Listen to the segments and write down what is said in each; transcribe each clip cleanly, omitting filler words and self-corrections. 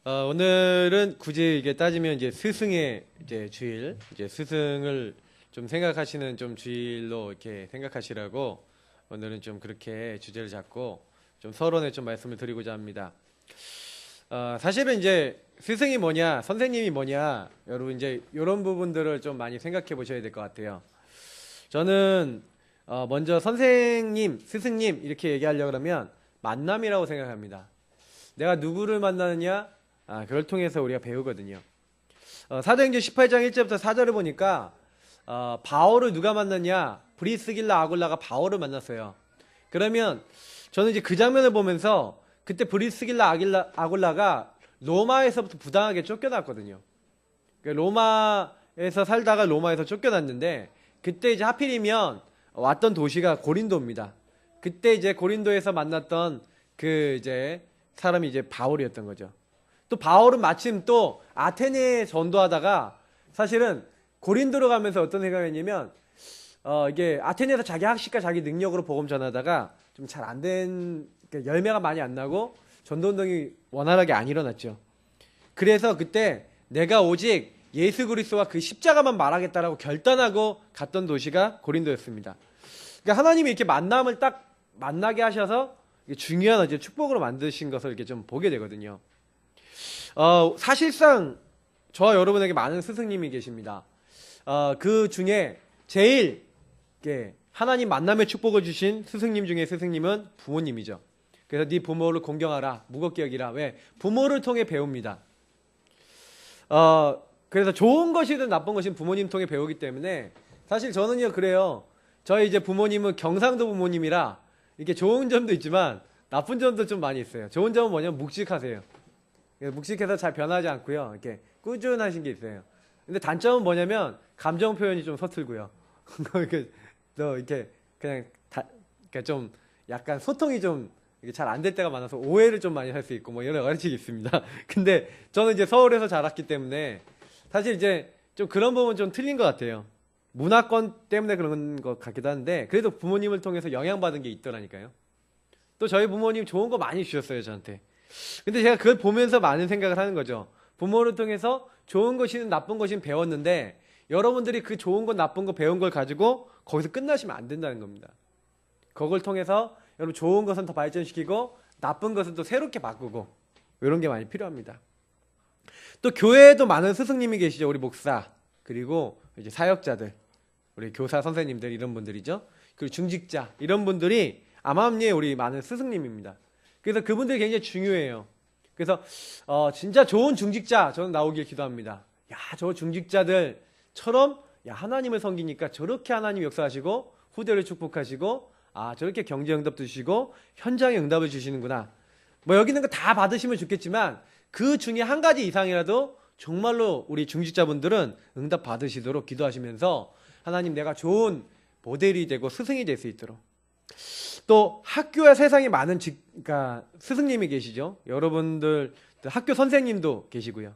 오늘은 굳이 이게 따지면 이제 스승의 이제 주일, 이제 스승을 좀 생각하시는 좀 주일로 이렇게 생각하시라고 오늘은 좀 그렇게 주제를 잡고 좀 서론에 좀 말씀을 드리고자 합니다. 사실은 이제 스승이 뭐냐, 선생님이 뭐냐, 여러분 이제 이런 부분들을 좀 많이 생각해 보셔야 될 것 같아요. 저는 먼저 선생님, 스승님 이렇게 얘기하려고 그러면 만남이라고 생각합니다. 내가 누구를 만나느냐? 그걸 통해서 우리가 배우거든요. 사도행전 18장 1절부터 4절을 보니까 바울을 누가 만났냐? 브리스길라 아굴라가 바울을 만났어요. 그러면 저는 이제 그 장면을 보면서 그때 브리스길라 아굴라가 로마에서부터 부당하게 쫓겨났거든요. 로마에서 살다가 로마에서 쫓겨났는데 그때 이제 하필이면 왔던 도시가 고린도입니다. 그때 이제 고린도에서 만났던 그 이제 사람이 이제 바울이었던 거죠. 또 바울은 마침 또 아테네에 전도하다가 사실은 고린도로 가면서 어떤 생각을 했냐면 이게 아테네에서 자기 학식과 자기 능력으로 복음 전하다가 좀 잘 안 된, 그러니까 열매가 많이 안 나고 전도 운동이 원활하게 안 일어났죠. 그래서 그때 내가 오직 예수 그리스도와 그 십자가만 말하겠다라고 결단하고 갔던 도시가 고린도였습니다. 그러니까 하나님이 이렇게 만남을 딱 만나게 하셔서 중요한 이제 축복으로 만드신 것을 이렇게 좀 보게 되거든요. 사실상 저와 여러분에게 많은 스승님이 계십니다. 그 중에 제일 하나님 만남의 축복을 주신 스승님 중에 스승님은 부모님이죠. 그래서 네 부모를 공경하라, 무겁게 여기라. 왜? 부모를 통해 배웁니다. 그래서 좋은 것이든 나쁜 것이든 부모님 통해 배우기 때문에 사실 저는요 그래요. 저희 이제 부모님은 경상도 부모님이라 이렇게 좋은 점도 있지만 나쁜 점도 좀 많이 있어요. 좋은 점은 뭐냐면 묵직하세요. 묵직해서 잘 변하지 않고요. 이렇게 꾸준하신 게 있어요. 근데 단점은 뭐냐면 감정 표현이 좀 서툴고요. 이렇게 또 이렇게 그냥 그러니까 좀 약간 소통이 좀 잘 안 될 때가 많아서 오해를 좀 많이 할 수 있고 뭐 여러 가지 있습니다. 근데 저는 이제 서울에서 자랐기 때문에 사실 이제 좀 그런 부분 좀 틀린 것 같아요. 문화권 때문에 그런 것 같기도 한데 그래도 부모님을 통해서 영향받은 게 있더라니까요. 또 저희 부모님 좋은 거 많이 주셨어요, 저한테. 근데 제가 그걸 보면서 많은 생각을 하는 거죠. 부모를 통해서 좋은 것이든 나쁜 것이든 배웠는데 여러분들이 그 좋은 것 나쁜 거 배운 걸 가지고 거기서 끝나시면 안 된다는 겁니다. 그걸 통해서 여러분 좋은 것은 더 발전시키고 나쁜 것은 또 새롭게 바꾸고 이런 게 많이 필요합니다. 또 교회에도 많은 스승님이 계시죠. 우리 목사 그리고 이제 사역자들, 우리 교사 선생님들 이런 분들이죠. 그리고 중직자 이런 분들이 암암리에 우리 많은 스승님입니다. 그래서 그분들이 굉장히 중요해요. 그래서 진짜 좋은 중직자 저는 나오길 기도합니다. 야, 저 중직자들처럼 야, 하나님을 섬기니까 저렇게 하나님 역사하시고 후대를 축복하시고 저렇게 경제 응답도 주시고 현장에 응답을 주시는구나. 뭐 여기 있는 거 다 받으시면 좋겠지만 그 중에 한 가지 이상이라도 정말로 우리 중직자분들은 응답 받으시도록 기도하시면서 하나님 내가 좋은 모델이 되고 스승이 될 수 있도록. 또 학교와 세상에 많은 그러니까 스승님이 계시죠. 여러분들 학교 선생님도 계시고요.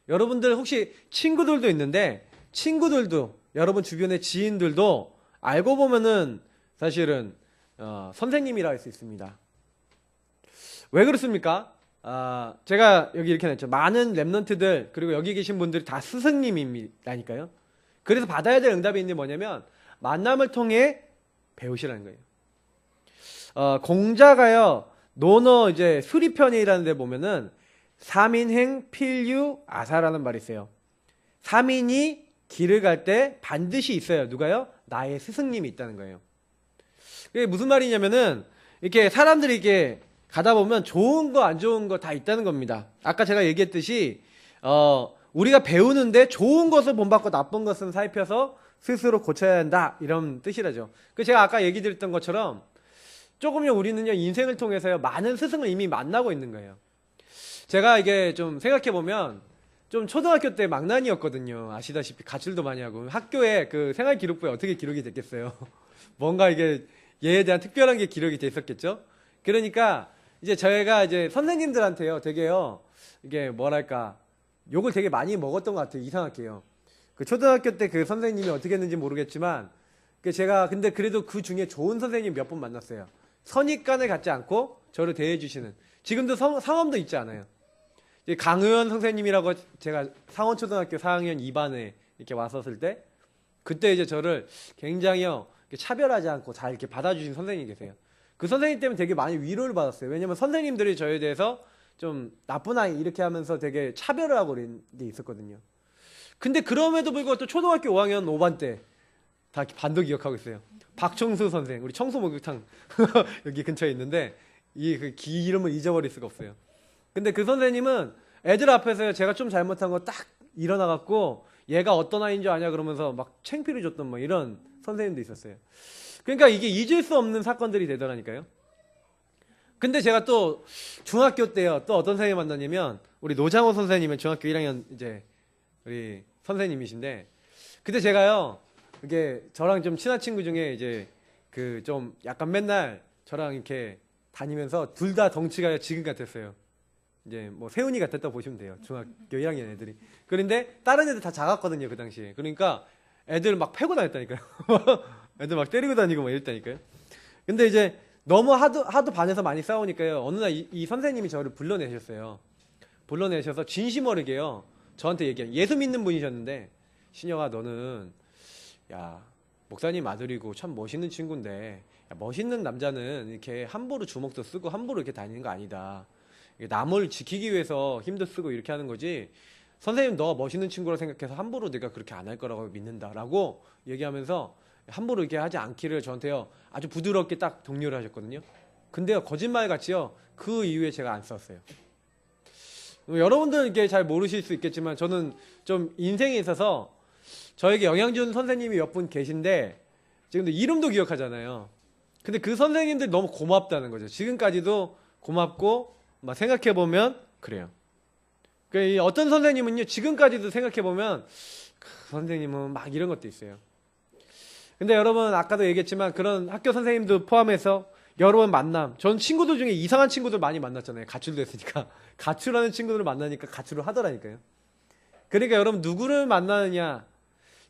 여러분들 혹시 친구들도 있는데 친구들도 여러분 주변의 지인들도 알고 보면은 사실은 선생님이라 할 수 있습니다. 왜 그렇습니까? 제가 여기 이렇게 냈죠. 많은 랩런트들 그리고 여기 계신 분들이 다 스승님이라니까요. 그래서 받아야 될 응답이 있는 게 뭐냐면 만남을 통해 배우시라는 거예요. 공자가요 논어 이제 수리편이라는 데 보면은 삼인행 필유 아사라는 말이 있어요. 삼인이 길을 갈 때 반드시 있어요. 누가요? 나의 스승님이 있다는 거예요. 그게 무슨 말이냐면은 이렇게 사람들이 이렇게 가다 보면 좋은 거 안 좋은 거 다 있다는 겁니다. 아까 제가 얘기했듯이 우리가 배우는데 좋은 것을 본받고 나쁜 것은 살펴서 스스로 고쳐야 한다 이런 뜻이라죠. 그 제가 아까 얘기 드렸던 것처럼 조금요 우리는요 인생을 통해서요 많은 스승을 이미 만나고 있는 거예요. 제가 이게 좀 생각해 보면 좀 초등학교 때 망난이였거든요. 아시다시피 가출도 많이 하고 학교에 그 생활 기록부에 어떻게 기록이 됐겠어요. 뭔가 이게 얘에 대한 특별한 게 기록이 돼 있었겠죠. 그러니까 이제 저희가 이제 선생님들한테요 되게요 이게 뭐랄까 욕을 되게 많이 먹었던 것 같아요. 이상하게요. 그 초등학교 때 그 선생님이 어떻게 했는지 모르겠지만 제가 근데 그래도 그 중에 좋은 선생님 몇 분 만났어요. 선입관을 갖지 않고 저를 대해주시는. 지금도 성함도 있지 않아요. 이제 강의원 선생님이라고 제가 상원초등학교 4학년 2반에 이렇게 왔었을 때 그때 이제 저를 굉장히 차별하지 않고 잘 이렇게 받아주신 선생님이 계세요. 그 선생님 때문에 되게 많이 위로를 받았어요. 왜냐면 선생님들이 저에 대해서 좀 나쁜 아이 이렇게 하면서 되게 차별을 하고 그런 게 있었거든요. 근데 그럼에도 불구하고 또 초등학교 5학년 5반 때 다 반도 기억하고 있어요. 박청수 선생, 우리 청소 목욕탕 여기 근처에 있는데 이 그 이름을 잊어버릴 수가 없어요. 근데 그 선생님은 애들 앞에서 제가 좀 잘못한 거 딱 일어나갖고 얘가 어떤 아이인 줄 아냐 그러면서 막 창피를 줬던 뭐 이런 선생님도 있었어요. 그러니까 이게 잊을 수 없는 사건들이 되더라니까요. 근데 제가 또 중학교 때요 또 어떤 선생님 만났냐면 우리 노장호 선생님은 중학교 1학년 이제 우리 선생님이신데 그때 제가요 이게 저랑 좀 친한 친구 중에 이제 그 좀 약간 맨날 저랑 이렇게 다니면서 둘 다 덩치가 지금 같았어요. 이제 뭐 세훈이 같았다 보시면 돼요. 중학교 1학년 애들이. 그런데 다른 애들 다 작았거든요 그 당시에. 그러니까 애들 막 패고 다녔다니까요. 애들 막 때리고 다니고 막 이랬다니까요. 근데 이제 너무 하도 반에서 많이 싸우니까요. 어느 날 이 선생님이 저를 불러내셨어요. 불러내셔서 진심 어리게요. 저한테 얘기한 예수 믿는 분이셨는데 신영아 너는 야 목사님 아들이고 참 멋있는 친구인데 야, 멋있는 남자는 이렇게 함부로 주먹도 쓰고 함부로 이렇게 다니는 거 아니다. 남을 지키기 위해서 힘도 쓰고 이렇게 하는 거지. 선생님 너 멋있는 친구라 생각해서 함부로 내가 그렇게 안 할 거라고 믿는다라고 얘기하면서 함부로 이렇게 하지 않기를 저한테요 아주 부드럽게 딱 독려를 하셨거든요. 근데요 거짓말 같이요 그 이후에 제가 안 썼어요. 여러분들은 이게 잘 모르실 수 있겠지만 저는 좀 인생에 있어서 저에게 영향 준 선생님이 몇 분 계신데 지금도 이름도 기억하잖아요. 근데 그 선생님들 너무 고맙다는 거죠. 지금까지도 고맙고 막 생각해보면 그래요. 그 어떤 선생님은요 지금까지도 생각해보면 그 선생님은 막 이런 것도 있어요. 근데 여러분 아까도 얘기했지만 그런 학교 선생님도 포함해서 여러 번 만남 전 친구들 중에 이상한 친구들 많이 만났잖아요. 가출도 했으니까 가출하는 친구들을 만나니까 가출을 하더라니까요. 그러니까 여러분 누구를 만나느냐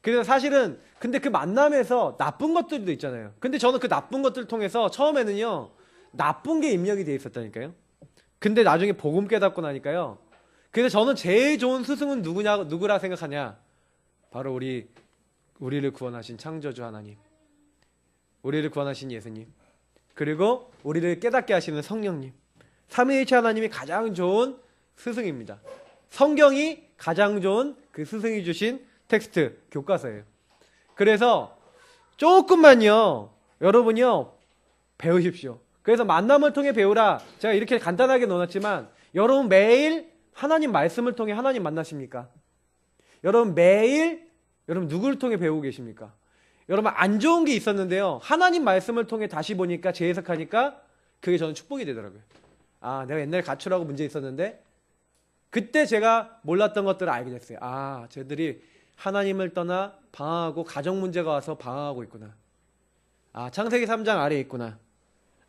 그래서 사실은 근데 그 만남에서 나쁜 것들도 있잖아요. 근데 저는 그 나쁜 것들을 통해서 처음에는요 나쁜 게 입력이 돼 있었다니까요. 근데 나중에 복음 깨닫고 나니까요. 그래서 저는 제일 좋은 스승은 누구라 생각하냐? 바로 우리를 구원하신 창조주 하나님, 우리를 구원하신 예수님, 그리고 우리를 깨닫게 하시는 성령님, 삼위일체 하나님이 가장 좋은 스승입니다. 성경이 가장 좋은 그 스승이 주신 텍스트, 교과서예요. 그래서 조금만요, 여러분이요, 배우십시오. 그래서 만남을 통해 배우라. 제가 이렇게 간단하게 넣어놨지만 여러분 매일 하나님 말씀을 통해 하나님 만나십니까? 여러분 매일 여러분 누구를 통해 배우고 계십니까? 여러분 안 좋은 게 있었는데요. 하나님 말씀을 통해 다시 보니까 재해석하니까 그게 저는 축복이 되더라고요. 아 내가 옛날에 가출하고 문제 있었는데 그때 제가 몰랐던 것들을 알게 됐어요. 아 쟤들이 하나님을 떠나 방황하고 가정 문제가 와서 방황하고 있구나. 아 창세기 3장 아래에 있구나.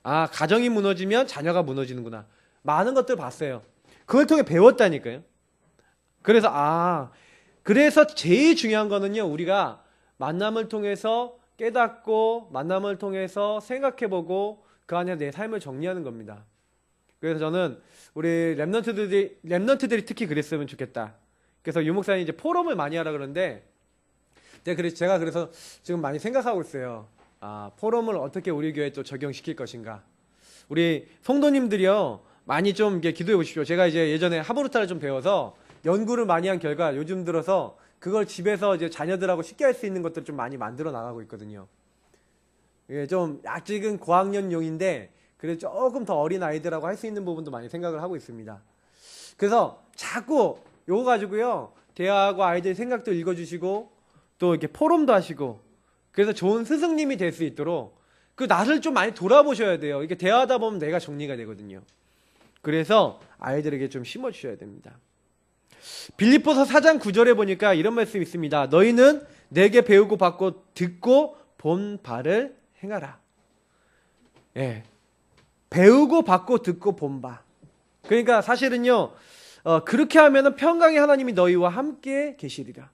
아 가정이 무너지면 자녀가 무너지는구나. 많은 것들을 봤어요. 그걸 통해 배웠다니까요. 그래서 제일 중요한 거는요. 우리가 만남을 통해서 깨닫고 만남을 통해서 생각해보고 그 안에 내 삶을 정리하는 겁니다. 그래서 저는 우리 랩런트들이 특히 그랬으면 좋겠다. 그래서 유 목사님 이제 포럼을 많이 하라 그러는데 제가 그래서 지금 많이 생각하고 있어요. 아, 포럼을 어떻게 우리 교회에 또 적용시킬 것인가. 우리 성도님들이요 많이 좀 이렇게 기도해 보십시오. 제가 이제 예전에 하브루타를 좀 배워서 연구를 많이 한 결과 요즘 들어서 그걸 집에서 이제 자녀들하고 쉽게 할 수 있는 것들을 좀 많이 만들어 나가고 있거든요. 이게 좀 아직은 고학년용인데 그래도 조금 더 어린 아이들하고 할 수 있는 부분도 많이 생각을 하고 있습니다. 그래서 자꾸 요거 가지고요 대화하고 아이들 생각도 읽어주시고 또 이렇게 포럼도 하시고 그래서 좋은 스승님이 될 수 있도록 그 나를 좀 많이 돌아보셔야 돼요. 이렇게 대화하다 보면 내가 정리가 되거든요. 그래서 아이들에게 좀 심어주셔야 됩니다. 빌립보서 4장 9절에 보니까 이런 말씀이 있습니다. 너희는 내게 배우고 받고 듣고 본 바를 행하라. 예, 배우고 받고 듣고 본 바. 그러니까 사실은요 그렇게 하면은 평강의 하나님이 너희와 함께 계시리라.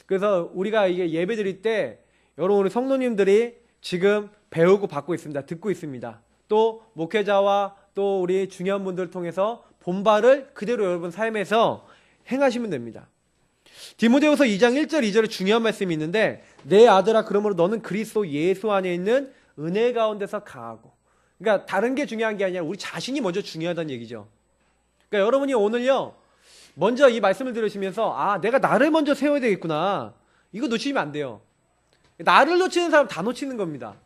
그래서 우리가 이게 예배 드릴 때 여러분 우리 성도님들이 지금 배우고 받고 있습니다. 듣고 있습니다. 또 목회자와 또 우리 중요한 분들 통해서 본바를 그대로 여러분 삶에서 행하시면 됩니다. 디모데후서 2장 1절 2절에 중요한 말씀이 있는데 내 아들아 그러므로 너는 그리스도 예수 안에 있는 은혜 가운데서 강하고, 그러니까 다른 게 중요한 게 아니라 우리 자신이 먼저 중요하다는 얘기죠. 그러니까 여러분이 오늘요 먼저 이 말씀을 들으시면서 아 내가 나를 먼저 세워야 되겠구나, 이거 놓치면 안 돼요. 나를 놓치는 사람 다 놓치는 겁니다.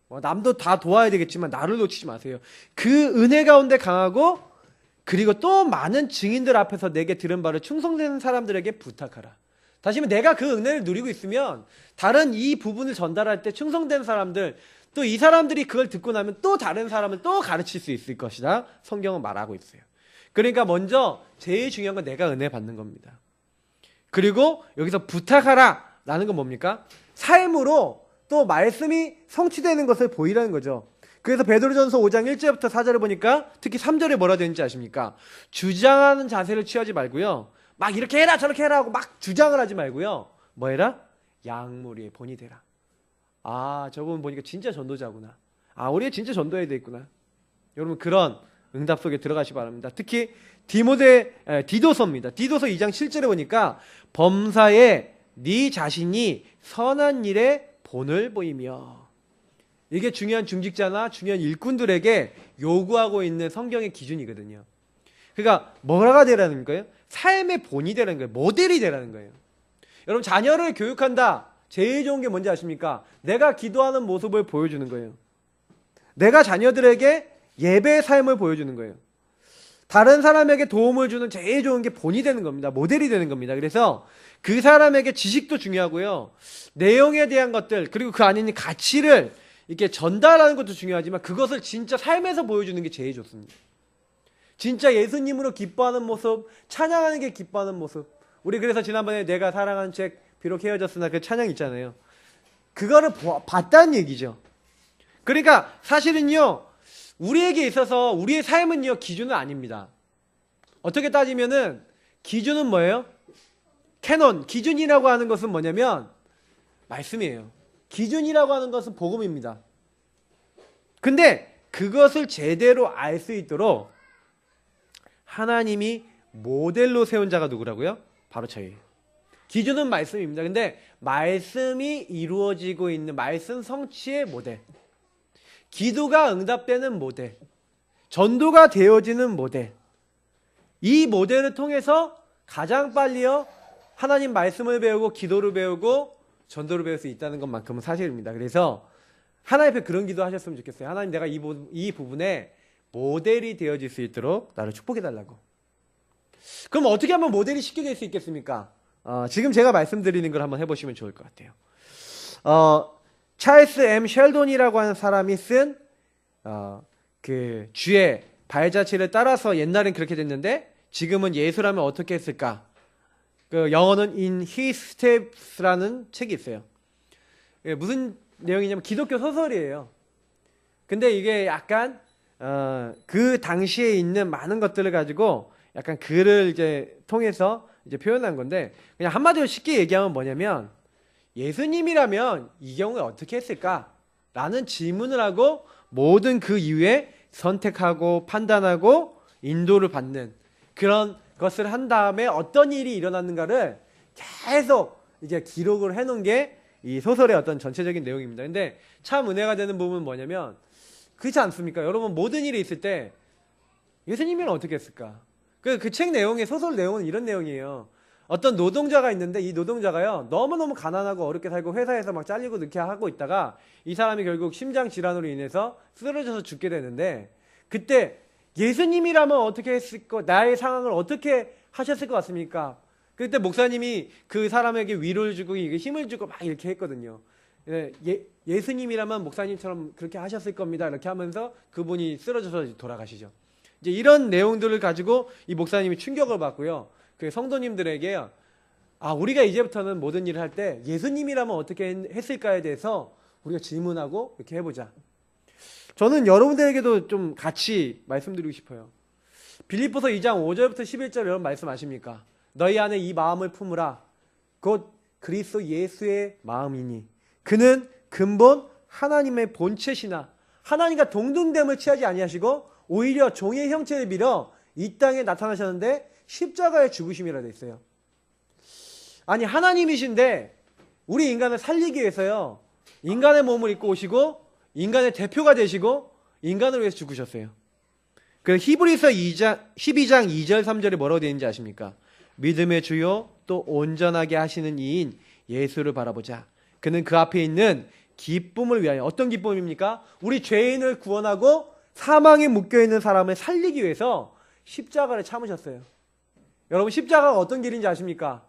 남도 다 도와야 되겠지만 나를 놓치지 마세요. 그 은혜 가운데 강하고, 그리고 또 많은 증인들 앞에서 내게 들은 바를 충성되는 사람들에게 부탁하라. 다시 말해 내가 그 은혜를 누리고 있으면 다른 이 부분을 전달할 때 충성된 사람들, 또 이 사람들이 그걸 듣고 나면 또 다른 사람을 또 가르칠 수 있을 것이다, 성경은 말하고 있어요. 그러니까 먼저 제일 중요한 건 내가 은혜 받는 겁니다. 그리고 여기서 부탁하라 라는 건 뭡니까? 삶으로 또 말씀이 성취되는 것을 보이라는 거죠. 그래서 베드로전서 5장 1절부터 4절을 보니까 특히 3절에 뭐라 되는지 아십니까? 주장하는 자세를 취하지 말고요, 막 이렇게 해라 저렇게 해라 하고 막 주장을 하지 말고요, 뭐 해라? 양무리의 본이 되라. 아 저분 보니까 진짜 전도자구나, 아 우리가 진짜 전도해야 되겠구나. 여러분 그런 응답 속에 들어가시기 바랍니다. 특히 디도서입니다. 디도서 2장 7절에 보니까 범사에 네 자신이 선한 일에 본을 보이며, 이게 중요한 중직자나 중요한 일꾼들에게 요구하고 있는 성경의 기준이거든요. 그러니까 뭐가 되라는 거예요? 삶의 본이 되라는 거예요. 모델이 되라는 거예요. 여러분 자녀를 교육한다, 제일 좋은 게 뭔지 아십니까? 내가 기도하는 모습을 보여주는 거예요. 내가 자녀들에게 예배의 삶을 보여주는 거예요. 다른 사람에게 도움을 주는 제일 좋은 게 본이 되는 겁니다. 모델이 되는 겁니다. 그래서 그 사람에게 지식도 중요하고요, 내용에 대한 것들, 그리고 그 안에 있는 가치를 이렇게 전달하는 것도 중요하지만 그것을 진짜 삶에서 보여주는 게 제일 좋습니다. 진짜 예수님으로 기뻐하는 모습, 찬양하는 게 기뻐하는 모습. 우리 그래서 지난번에 내가 사랑하는 책 비록 헤어졌으나 그 찬양 있잖아요. 그거를 봤다는 얘기죠. 그러니까 사실은요 우리에게 있어서 우리의 삶은요 기준은 아닙니다. 어떻게 따지면은 기준은 뭐예요? 캐논, 기준이라고 하는 것은 뭐냐면 말씀이에요. 기준이라고 하는 것은 복음입니다. 근데 그것을 제대로 알 수 있도록 하나님이 모델로 세운 자가 누구라고요? 바로 저희예요. 기준은 말씀입니다. 근데 말씀이 이루어지고 있는 말씀 성취의 모델, 기도가 응답되는 모델, 전도가 되어지는 모델, 이 모델을 통해서 가장 빨리요 하나님 말씀을 배우고 기도를 배우고 전도를 배울 수 있다는 것만큼은 사실입니다. 그래서 하나님 앞에 그런 기도 하셨으면 좋겠어요. 하나님 내가 이 부분에 모델이 되어질 수 있도록 나를 축복해달라고. 그럼 어떻게 하면 모델이 쉽게 될 수 있겠습니까? 지금 제가 말씀드리는 걸 한번 해보시면 좋을 것 같아요. 찰스 M. 셸돈이라고 하는 사람이 쓴 그 주의 발자취를 따라서, 옛날엔 그렇게 됐는데 지금은 예수라면 어떻게 했을까? 그 영어는 In His Steps라는 책이 있어요. 무슨 내용이냐면 기독교 소설이에요. 근데 이게 약간 그 당시에 있는 많은 것들을 가지고 약간 글을 이제 통해서 이제 표현한 건데, 그냥 한마디로 쉽게 얘기하면 뭐냐면 예수님이라면 이 경우에 어떻게 했을까? 라는 질문을 하고 모든 그 이후에 선택하고 판단하고 인도를 받는 그런 것을 한 다음에 어떤 일이 일어났는가를 계속 이제 기록을 해놓은 게 이 소설의 어떤 전체적인 내용입니다. 근데 참 은혜가 되는 부분은 뭐냐면, 그렇지 않습니까? 여러분 모든 일이 있을 때 예수님이면 어떻게 했을까? 그 책 내용의 소설 내용은 이런 내용이에요. 어떤 노동자가 있는데 이 노동자가요 너무너무 가난하고 어렵게 살고 회사에서 막 잘리고 늦게 하고 있다가 이 사람이 결국 심장 질환으로 인해서 쓰러져서 죽게 되는데, 그때 예수님이라면 어떻게 했을 거, 나의 상황을 어떻게 하셨을 것 같습니까? 그때 목사님이 그 사람에게 위로를 주고 힘을 주고 막 이렇게 했거든요. 예수님이라면 목사님처럼 그렇게 하셨을 겁니다. 이렇게 하면서 그분이 쓰러져서 돌아가시죠. 이제 이런 내용들을 가지고 이 목사님이 충격을 받고요. 그 성도님들에게 우리가 이제부터는 모든 일을 할 때 예수님이라면 어떻게 했을까에 대해서 우리가 질문하고 이렇게 해보자. 저는 여러분들에게도 좀 같이 말씀드리고 싶어요. 빌립보서 2장 5절부터 11절 여러분 말씀 아십니까? 너희 안에 이 마음을 품으라. 곧 그리스도 예수의 마음이니 그는 근본 하나님의 본체시나 하나님과 동등됨을 취하지 아니하시고 오히려 종의 형체를 빌어 이 땅에 나타나셨는데 십자가의 죽으심이라 돼 있어요. 아니 하나님이신데 우리 인간을 살리기 위해서요. 인간의 몸을 입고 오시고 인간의 대표가 되시고 인간을 위해서 죽으셨어요. 그 히브리서 12장 2절 3절에 뭐라고 되어 있는지 아십니까? 믿음의 주요 또 온전하게 하시는 이인 예수를 바라보자. 그는 그 앞에 있는 기쁨을 위하여. 어떤 기쁨입니까? 우리 죄인을 구원하고 사망에 묶여있는 사람을 살리기 위해서 십자가를 참으셨어요. 여러분 십자가가 어떤 길인지 아십니까?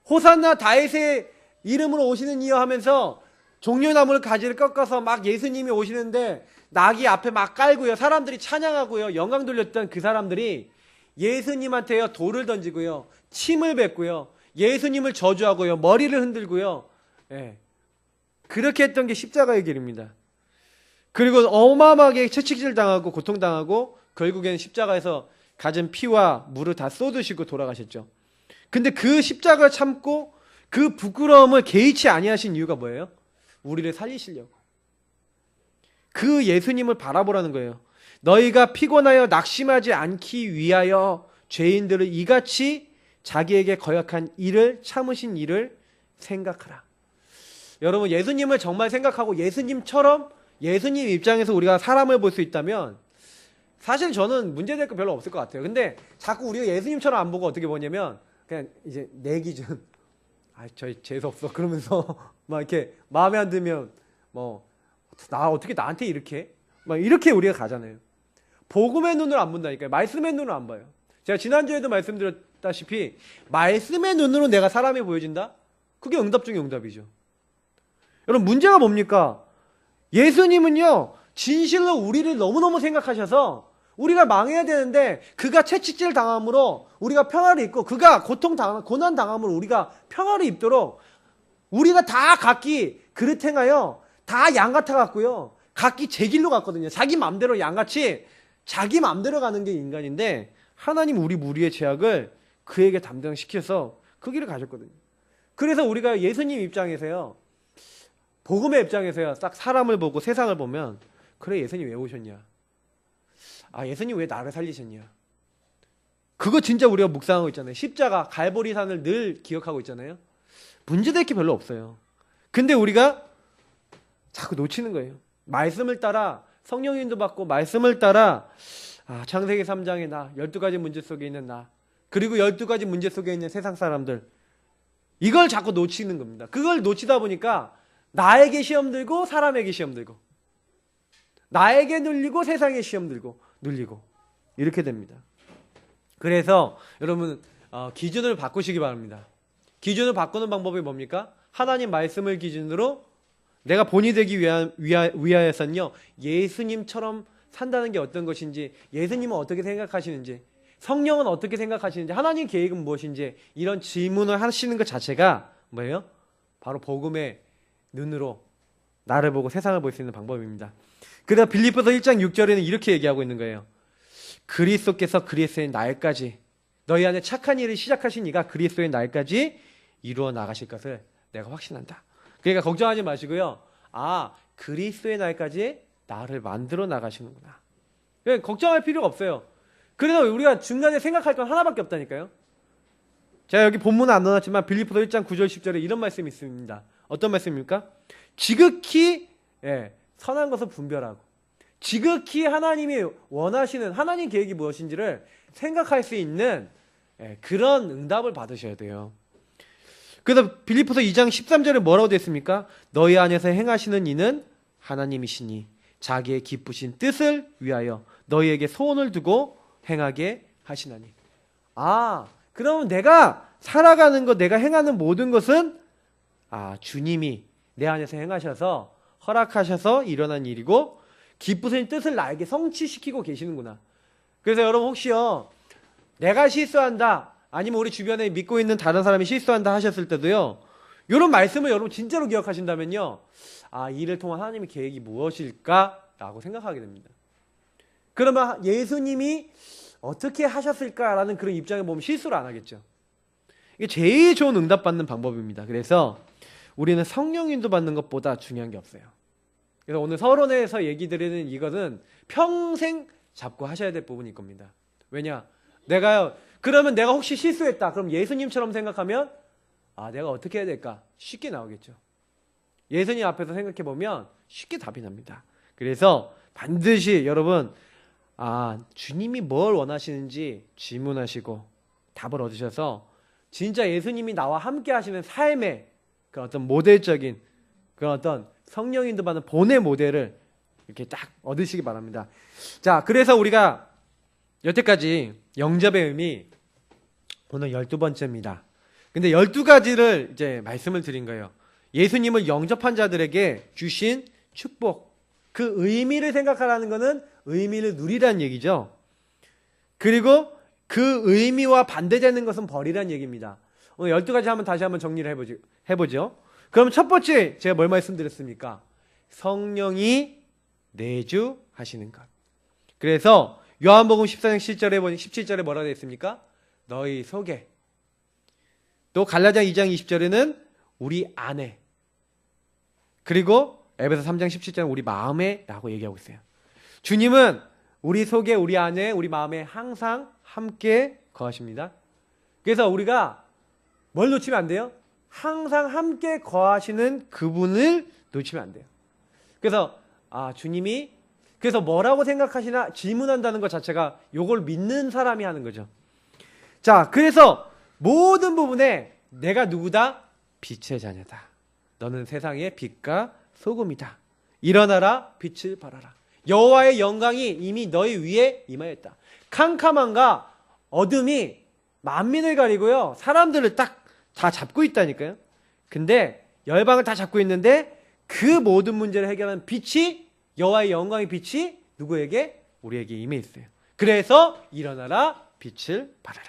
호산나 다윗의 이름으로 오시는 이여 하면서 종려나무를 가지를 꺾어서 막 예수님이 오시는데 낙이 앞에 막 깔고요. 사람들이 찬양하고요. 영광 돌렸던 그 사람들이 예수님한테요 돌을 던지고요. 침을 뱉고요. 예수님을 저주하고요. 머리를 흔들고요. 예. 그렇게 했던 게 십자가의 길입니다. 그리고 어마어마하게 채찍질 당하고 고통당하고 결국에는 십자가에서 가진 피와 물을 다 쏟으시고 돌아가셨죠. 근데 그 십자가를 참고 그 부끄러움을 개의치 아니하신 이유가 뭐예요? 우리를 살리시려고. 그 예수님을 바라보라는 거예요. 너희가 피곤하여 낙심하지 않기 위하여 죄인들을 이같이 자기에게 거역한 일을 참으신 일을 생각하라. 여러분 예수님을 정말 생각하고 예수님처럼 예수님 입장에서 우리가 사람을 볼 수 있다면 사실 저는 문제될 거 별로 없을 것 같아요. 근데 자꾸 우리가 예수님처럼 안 보고 어떻게 보냐면 그냥 이제 내 기준 저 재수없어 그러면서 막 이렇게 마음에 안 들면 뭐 나 어떻게 나한테 이렇게 막 이렇게 우리가 가잖아요. 복음의 눈으로 안 본다니까요. 말씀의 눈으로 안 봐요. 제가 지난주에도 말씀드렸다시피 말씀의 눈으로 내가 사람이 보여진다? 그게 응답 중에 응답이죠. 여러분 문제가 뭡니까? 예수님은요 진실로 우리를 너무너무 생각하셔서 우리가 망해야 되는데 그가 채찍질 당함으로 우리가 평화를 입고 그가 고난 당함으로 우리가 평화를 입도록 우리가 다 각기 그릇 행하여 다 양 같아 갖고요 각기 제 길로 갔거든요. 자기 마음대로 양같이 자기 마음대로 가는 게 인간인데 하나님 우리 무리의 죄악을 그에게 담당시켜서 그 길을 가셨거든요. 그래서 우리가 예수님 입장에서요 복음의 입장에서요 딱 사람을 보고 세상을 보면 그래 예수님 왜 오셨냐, 예수님 왜 나를 살리셨냐, 그거 진짜 우리가 묵상하고 있잖아요. 십자가 갈보리산을 늘 기억하고 있잖아요. 문제될 게 별로 없어요. 근데 우리가 자꾸 놓치는 거예요. 말씀을 따라 성령 인도받고 말씀을 따라 창세기 3장의 나 12가지 문제 속에 있는 나 그리고 12가지 문제 속에 있는 세상 사람들 이걸 자꾸 놓치는 겁니다. 그걸 놓치다 보니까 나에게 시험 들고 사람에게 시험 들고 나에게 눌리고 세상에 시험 들고 눌리고 이렇게 됩니다. 그래서 여러분 기준을 바꾸시기 바랍니다. 기준을 바꾸는 방법이 뭡니까? 하나님 말씀을 기준으로 내가 본이 되기 위하여서는요 예수님처럼 산다는 게 어떤 것인지, 예수님은 어떻게 생각하시는지, 성령은 어떻게 생각하시는지, 하나님 계획은 무엇인지 이런 질문을 하시는 것 자체가 뭐예요? 바로 복음의 눈으로 나를 보고 세상을 볼 수 있는 방법입니다. 그래서 빌립보서 1장 6절에는 이렇게 얘기하고 있는 거예요. 그리스도께서 그리스도의 날까지 너희 안에 착한 일을 시작하신 이가 그리스도의 날까지 이루어 나가실 것을 내가 확신한다. 그러니까 걱정하지 마시고요. 그리스도의 날까지 나를 만들어 나가시는구나. 그러니까 걱정할 필요가 없어요. 그래서 우리가 중간에 생각할 건 하나밖에 없다니까요. 제가 여기 본문은 안 넣어놨지만 빌립보서 1장 9절 10절에 이런 말씀이 있습니다. 어떤 말씀입니까? 지극히 선한 것을 분별하고 지극히 하나님이 원하시는 하나님 계획이 무엇인지를 생각할 수 있는 그런 응답을 받으셔야 돼요. 그래서 빌립보서 2장 13절에 뭐라고 됐습니까? 너희 안에서 행하시는 이는 하나님이시니 자기의 기쁘신 뜻을 위하여 너희에게 소원을 두고 행하게 하시나니. 그러면 내가 살아가는 것, 내가 행하는 모든 것은 주님이 내 안에서 행하셔서 허락하셔서 일어난 일이고 기쁘신 뜻을 나에게 성취시키고 계시는구나. 그래서 여러분 혹시요 내가 실수한다 아니면 우리 주변에 믿고 있는 다른 사람이 실수한다 하셨을 때도요 이런 말씀을 여러분 진짜로 기억하신다면요 이 일을 통한 하나님의 계획이 무엇일까 라고 생각하게 됩니다. 그러면 예수님이 어떻게 하셨을까라는 그런 입장에 보면 실수를 안 하겠죠. 이게 제일 좋은 응답받는 방법입니다. 그래서 우리는 성령 인도 받는 것보다 중요한 게 없어요. 그래서 오늘 서론에서 얘기 드리는 이것은 평생 잡고 하셔야 될 부분일 겁니다. 왜냐? 내가요. 그러면 내가 혹시 실수했다. 그럼 예수님처럼 생각하면 내가 어떻게 해야 될까? 쉽게 나오겠죠. 예수님 앞에서 생각해 보면 쉽게 답이 납니다. 그래서 반드시 여러분 주님이 뭘 원하시는지 질문하시고 답을 얻으셔서 진짜 예수님이 나와 함께 하시는 삶의 그런 어떤 모델적인 그런 어떤 성령인도 받는 본의 모델을 이렇게 딱 얻으시기 바랍니다. 자, 그래서 우리가 여태까지 영접의 의미 오늘 12번째입니다. 근데 12가지를 이제 말씀을 드린 거예요. 예수님을 영접한 자들에게 주신 축복. 그 의미를 생각하라는 것은 의미를 누리라는 얘기죠. 그리고 그 의미와 반대되는 것은 버리라는 얘기입니다. 오늘 12가지 다시 한번 정리를 해보죠. 그럼 첫 번째 제가 뭘 말씀드렸습니까? 성령이 내주하시는 것. 그래서 요한복음 14장 17절에 뭐라고 되어 있습니까? 너희 속에. 또 갈라디아 2장 20절에는 우리 안에. 그리고 에베소 3장 17절은 우리 마음에 라고 얘기하고 있어요. 주님은 우리 속에, 우리 안에, 우리 마음에 항상 함께 거하십니다. 그래서 우리가 뭘 놓치면 안 돼요? 항상 함께 거하시는 그분을 놓치면 안 돼요. 그래서 주님이 그래서 뭐라고 생각하시나 질문한다는 것 자체가 요걸 믿는 사람이 하는 거죠. 자, 그래서 모든 부분에 내가 누구다? 빛의 자녀다. 너는 세상의 빛과 소금이다. 일어나라, 빛을 발하라. 여호와의 영광이 이미 너희 위에 임하였다. 캄캄함과 어둠이 만민을 가리고요. 사람들을 딱 다 잡고 있다니까요. 근데 열방을 다 잡고 있는데 그 모든 문제를 해결하는 빛이 여호와의 영광의 빛이 누구에게? 우리에게 임해 있어요. 그래서 일어나라, 빛을 발하라.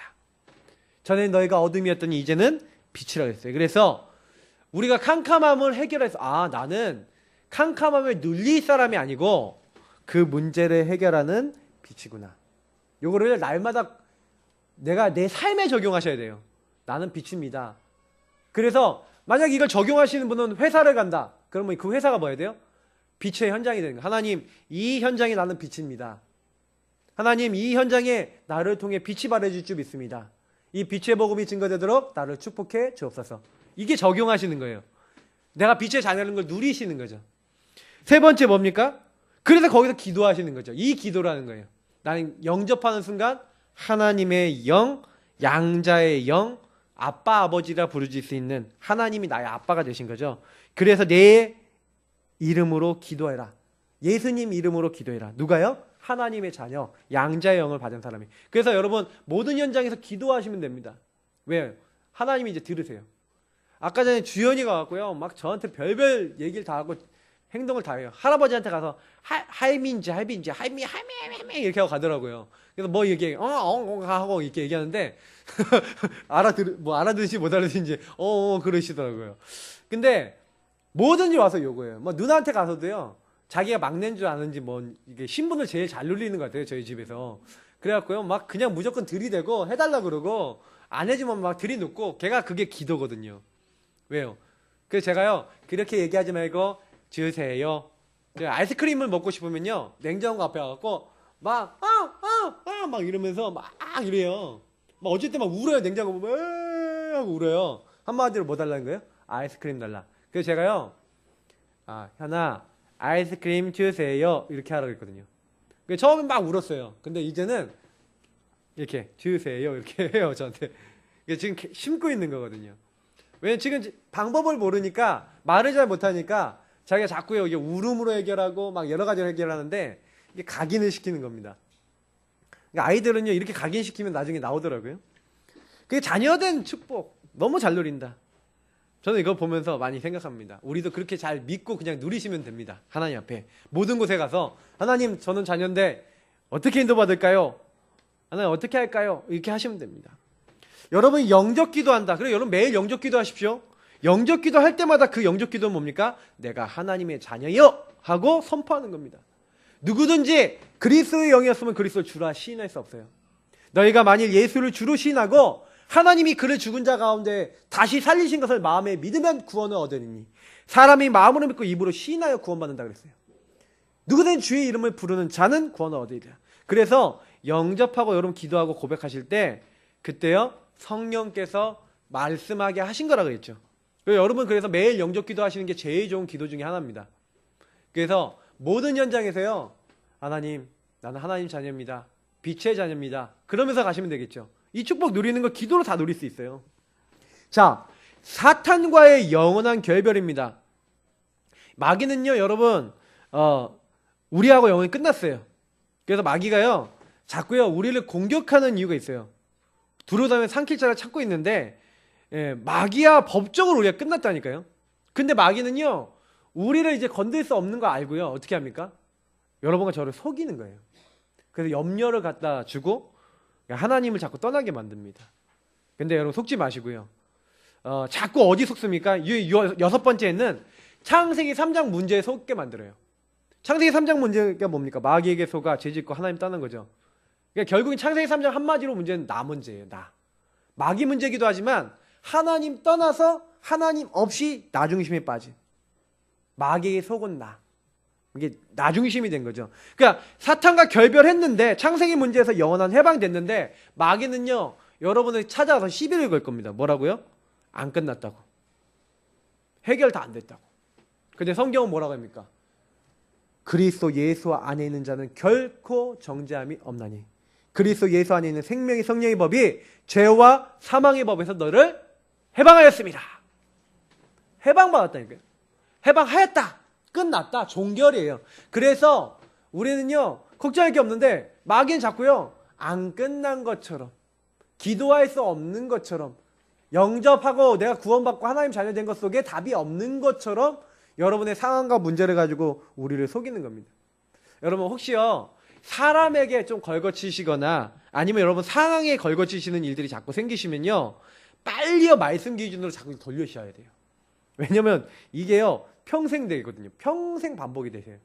전에 너희가 어둠이었더니 이제는 빛이라고 했어요. 그래서 우리가 캄캄함을 해결해서 나는 캄캄함을 눌릴 사람이 아니고 그 문제를 해결하는 빛이구나. 요거를 날마다 내가 내 삶에 적용하셔야 돼요. 나는 빛입니다. 그래서 만약 이걸 적용하시는 분은 회사를 간다. 그러면 그 회사가 뭐야 돼요? 빛의 현장이 되는 거예요. 하나님, 이 현장에 나는 빛입니다. 하나님, 이 현장에 나를 통해 빛이 발해질 줄 믿습니다. 이 빛의 복음이 증거되도록 나를 축복해 주옵소서. 이게 적용하시는 거예요. 내가 빛의 자녀라는 걸 누리시는 거죠. 세 번째 뭡니까? 그래서 거기서 기도하시는 거죠. 이 기도라는 거예요. 나는 영접하는 순간 하나님의 영, 양자의 영, 아빠 아버지라 부르질 수 있는 하나님이 나의 아빠가 되신 거죠. 그래서 내 이름으로 기도해라. 예수님 이름으로 기도해라. 누가요? 하나님의 자녀, 양자의 영을 받은 사람이. 그래서 여러분 모든 현장에서 기도하시면 됩니다. 왜요? 하나님이 이제 들으세요. 아까 전에 주연이가 왔고요. 막 저한테 별별 얘기를 다 하고 행동을 다 해요. 할아버지한테 가서 할미인지 할미 이렇게 하고 가더라고요. 그래서 뭐 얘기해 하고 이렇게 얘기하는데 알아들으시 못 알아들으신지 그러시더라고요. 근데 뭐든지 와서 요거예요. 뭐 누나한테 가서도요. 자기가 막내인 줄 아는지 이게 신분을 제일 잘 눌리는 것 같아요. 저희 집에서. 그래갖고요. 막 그냥 무조건 들이대고 해달라 그러고 안 해주면 막 들이놓고 걔가 그게 기도거든요. 왜요? 그래서 제가요. 그렇게 얘기하지 말고 주세요. 아이스크림을 먹고 싶으면요. 냉장고 앞에 와갖고 막 이러면서 막 이래요. 막 어쩔 때 막 울어요. 냉장고 보면 하고 울어요. 한마디로 뭐 달라는 거예요? 아이스크림 달라. 그래서 제가요. 현아 아이스크림 주세요. 이렇게 하라고 했거든요. 처음엔 막 울었어요. 근데 이제는 이렇게 주세요. 이렇게 해요. 저한테. 지금 심고 있는 거거든요. 왜냐면 지금 방법을 모르니까 말을 잘 못하니까 자기가 자꾸요 이게 울음으로 해결하고 막 여러 가지로 해결하는데 이게 각인을 시키는 겁니다. 그러니까 아이들은요 이렇게 각인시키면 나중에 나오더라고요. 그게 자녀된 축복 너무 잘 누린다. 저는 이거 보면서 많이 생각합니다. 우리도 그렇게 잘 믿고 그냥 누리시면 됩니다. 하나님 앞에 모든 곳에 가서 하나님 저는 자녀인데 어떻게 인도받을까요? 하나님 어떻게 할까요? 이렇게 하시면 됩니다. 여러분이 영접 기도한다. 그래 여러분 매일 영접 기도하십시오. 영접 기도할 때마다 그 영접 기도는 뭡니까? 내가 하나님의 자녀요 하고 선포하는 겁니다. 누구든지 그리스도의 영이었으면 그리스도를 주라 시인할 수 없어요. 너희가 만일 예수를 주로 시인하고 하나님이 그를 죽은 자 가운데 다시 살리신 것을 마음에 믿으면 구원을 얻으리니 사람이 마음으로 믿고 입으로 시인하여 구원받는다 그랬어요. 누구든지 주의 이름을 부르는 자는 구원을 얻으리라. 그래서 영접하고 여러분 기도하고 고백하실 때 그때요 성령께서 말씀하게 하신 거라 그랬죠. 여러분 그래서 매일 영접 기도하시는 게 제일 좋은 기도 중에 하나입니다. 그래서 모든 현장에서요 하나님 나는 하나님 자녀입니다. 빛의 자녀입니다. 그러면서 가시면 되겠죠. 이 축복 누리는 거 기도로 다 누릴 수 있어요. 자, 사탄과의 영원한 결별입니다. 마귀는요 여러분 우리하고 영원히 끝났어요. 그래서 마귀가요 자꾸요 우리를 공격하는 이유가 있어요. 두루다니며 산길자를 찾고 있는데 마귀야 법적으로 우리가 끝났다니까요. 근데 마귀는요 우리를 이제 건들 수 없는 거 알고요 어떻게 합니까? 여러분과 저를 속이는 거예요. 그래서 염려를 갖다 주고 하나님을 자꾸 떠나게 만듭니다. 근데 여러분 속지 마시고요. 자꾸 어디 속습니까? 여섯 번째는 창세기 3장 문제에 속게 만들어요. 창세기 3장 문제가 뭡니까? 마귀에게 속아 죄짓고 하나님 떠난 거죠. 그러니까 결국엔 창세기 3장 한마디로 문제는 나 문제예요. 나. 마귀 문제이기도 하지만 하나님 떠나서 하나님 없이 나 중심에 빠진 마귀에게 속은 나. 이게 나 중심이 된 거죠. 그러니까 사탄과 결별했는데 창세기 문제에서 영원한 해방됐는데 마귀는요 여러분을 찾아와서 시비를 걸 겁니다. 뭐라고요? 안 끝났다고. 해결 다 안 됐다고. 근데 성경은 뭐라고 합니까? 그리스도 예수 안에 있는 자는 결코 정죄함이 없나니 그리스도 예수 안에 있는 생명의 성령의 법이 죄와 사망의 법에서 너를 해방하였습니다. 해방받았다니까요. 해방하였다. 끝났다. 종결이에요. 그래서 우리는요 걱정할 게 없는데 마귀는 자꾸요 안 끝난 것처럼 기도할 수 없는 것처럼 영접하고 내가 구원받고 하나님 자녀 된 것 속에 답이 없는 것처럼 여러분의 상황과 문제를 가지고 우리를 속이는 겁니다. 여러분 혹시요 사람에게 좀 걸거치시거나 아니면 여러분 상황에 걸거치시는 일들이 자꾸 생기시면요 빨리요 말씀 기준으로 자꾸 돌려주셔야 돼요. 왜냐면 이게요 평생 되거든요. 평생 반복이 되세요.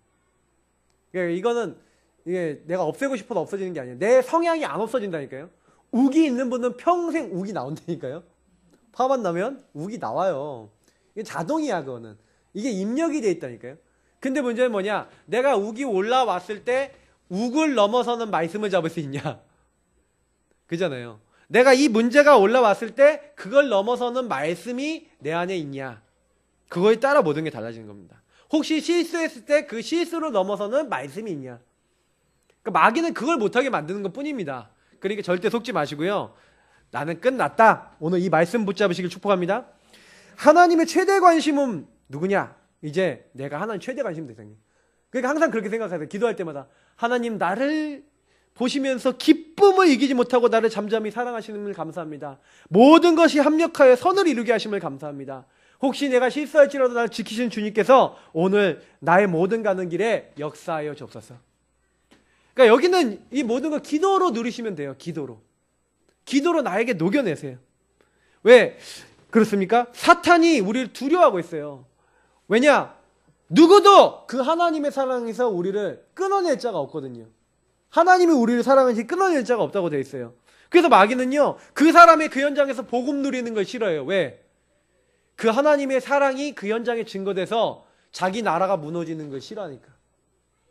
그러니까 이거는 이게 내가 없애고 싶어도 없어지는 게 아니에요. 내 성향이 안 없어진다니까요. 욱이 있는 분은 평생 욱이 나온다니까요. 화만 나면 욱이 나와요. 이게 자동이야 그거는. 이게 입력이 돼 있다니까요. 근데 문제는 뭐냐? 내가 욱이 올라왔을 때 욱을 넘어서는 말씀을 잡을 수 있냐? 그잖아요. 내가 이 문제가 올라왔을 때 그걸 넘어서는 말씀이 내 안에 있냐? 그거에 따라 모든 게 달라지는 겁니다. 혹시 실수했을 때 그 실수를 넘어서는 말씀이 있냐? 그러니까 마귀는 그걸 못하게 만드는 것 뿐입니다. 그러니까 절대 속지 마시고요. 나는 끝났다. 오늘 이 말씀 붙잡으시길 축복합니다. 하나님의 최대 관심은 누구냐? 이제 내가 하나님 최대 관심 대상이에요. 그러니까 항상 그렇게 생각하세요. 기도할 때마다 하나님 나를 보시면서 기쁨을 이기지 못하고 나를 잠잠히 사랑하시는 걸 감사합니다. 모든 것이 합력하여 선을 이루게 하심을 감사합니다. 혹시 내가 실수할지라도 나를 지키시는 주님께서 오늘 나의 모든 가는 길에 역사하여 주옵소서. 그러니까 여기는 이 모든 걸 기도로 누리시면 돼요. 기도로 나에게 녹여내세요. 왜 그렇습니까? 사탄이 우리를 두려워하고 있어요. 왜냐? 누구도 그 하나님의 사랑에서 우리를 끊어낼 자가 없거든요. 하나님이 우리를 사랑하시 끊어낼 자가 없다고 되어 있어요. 그래서 마귀는요 그 사람의 그 현장에서 복음 누리는 걸 싫어해요. 왜? 그 하나님의 사랑이 그 현장에 증거돼서 자기 나라가 무너지는 걸 싫어하니까.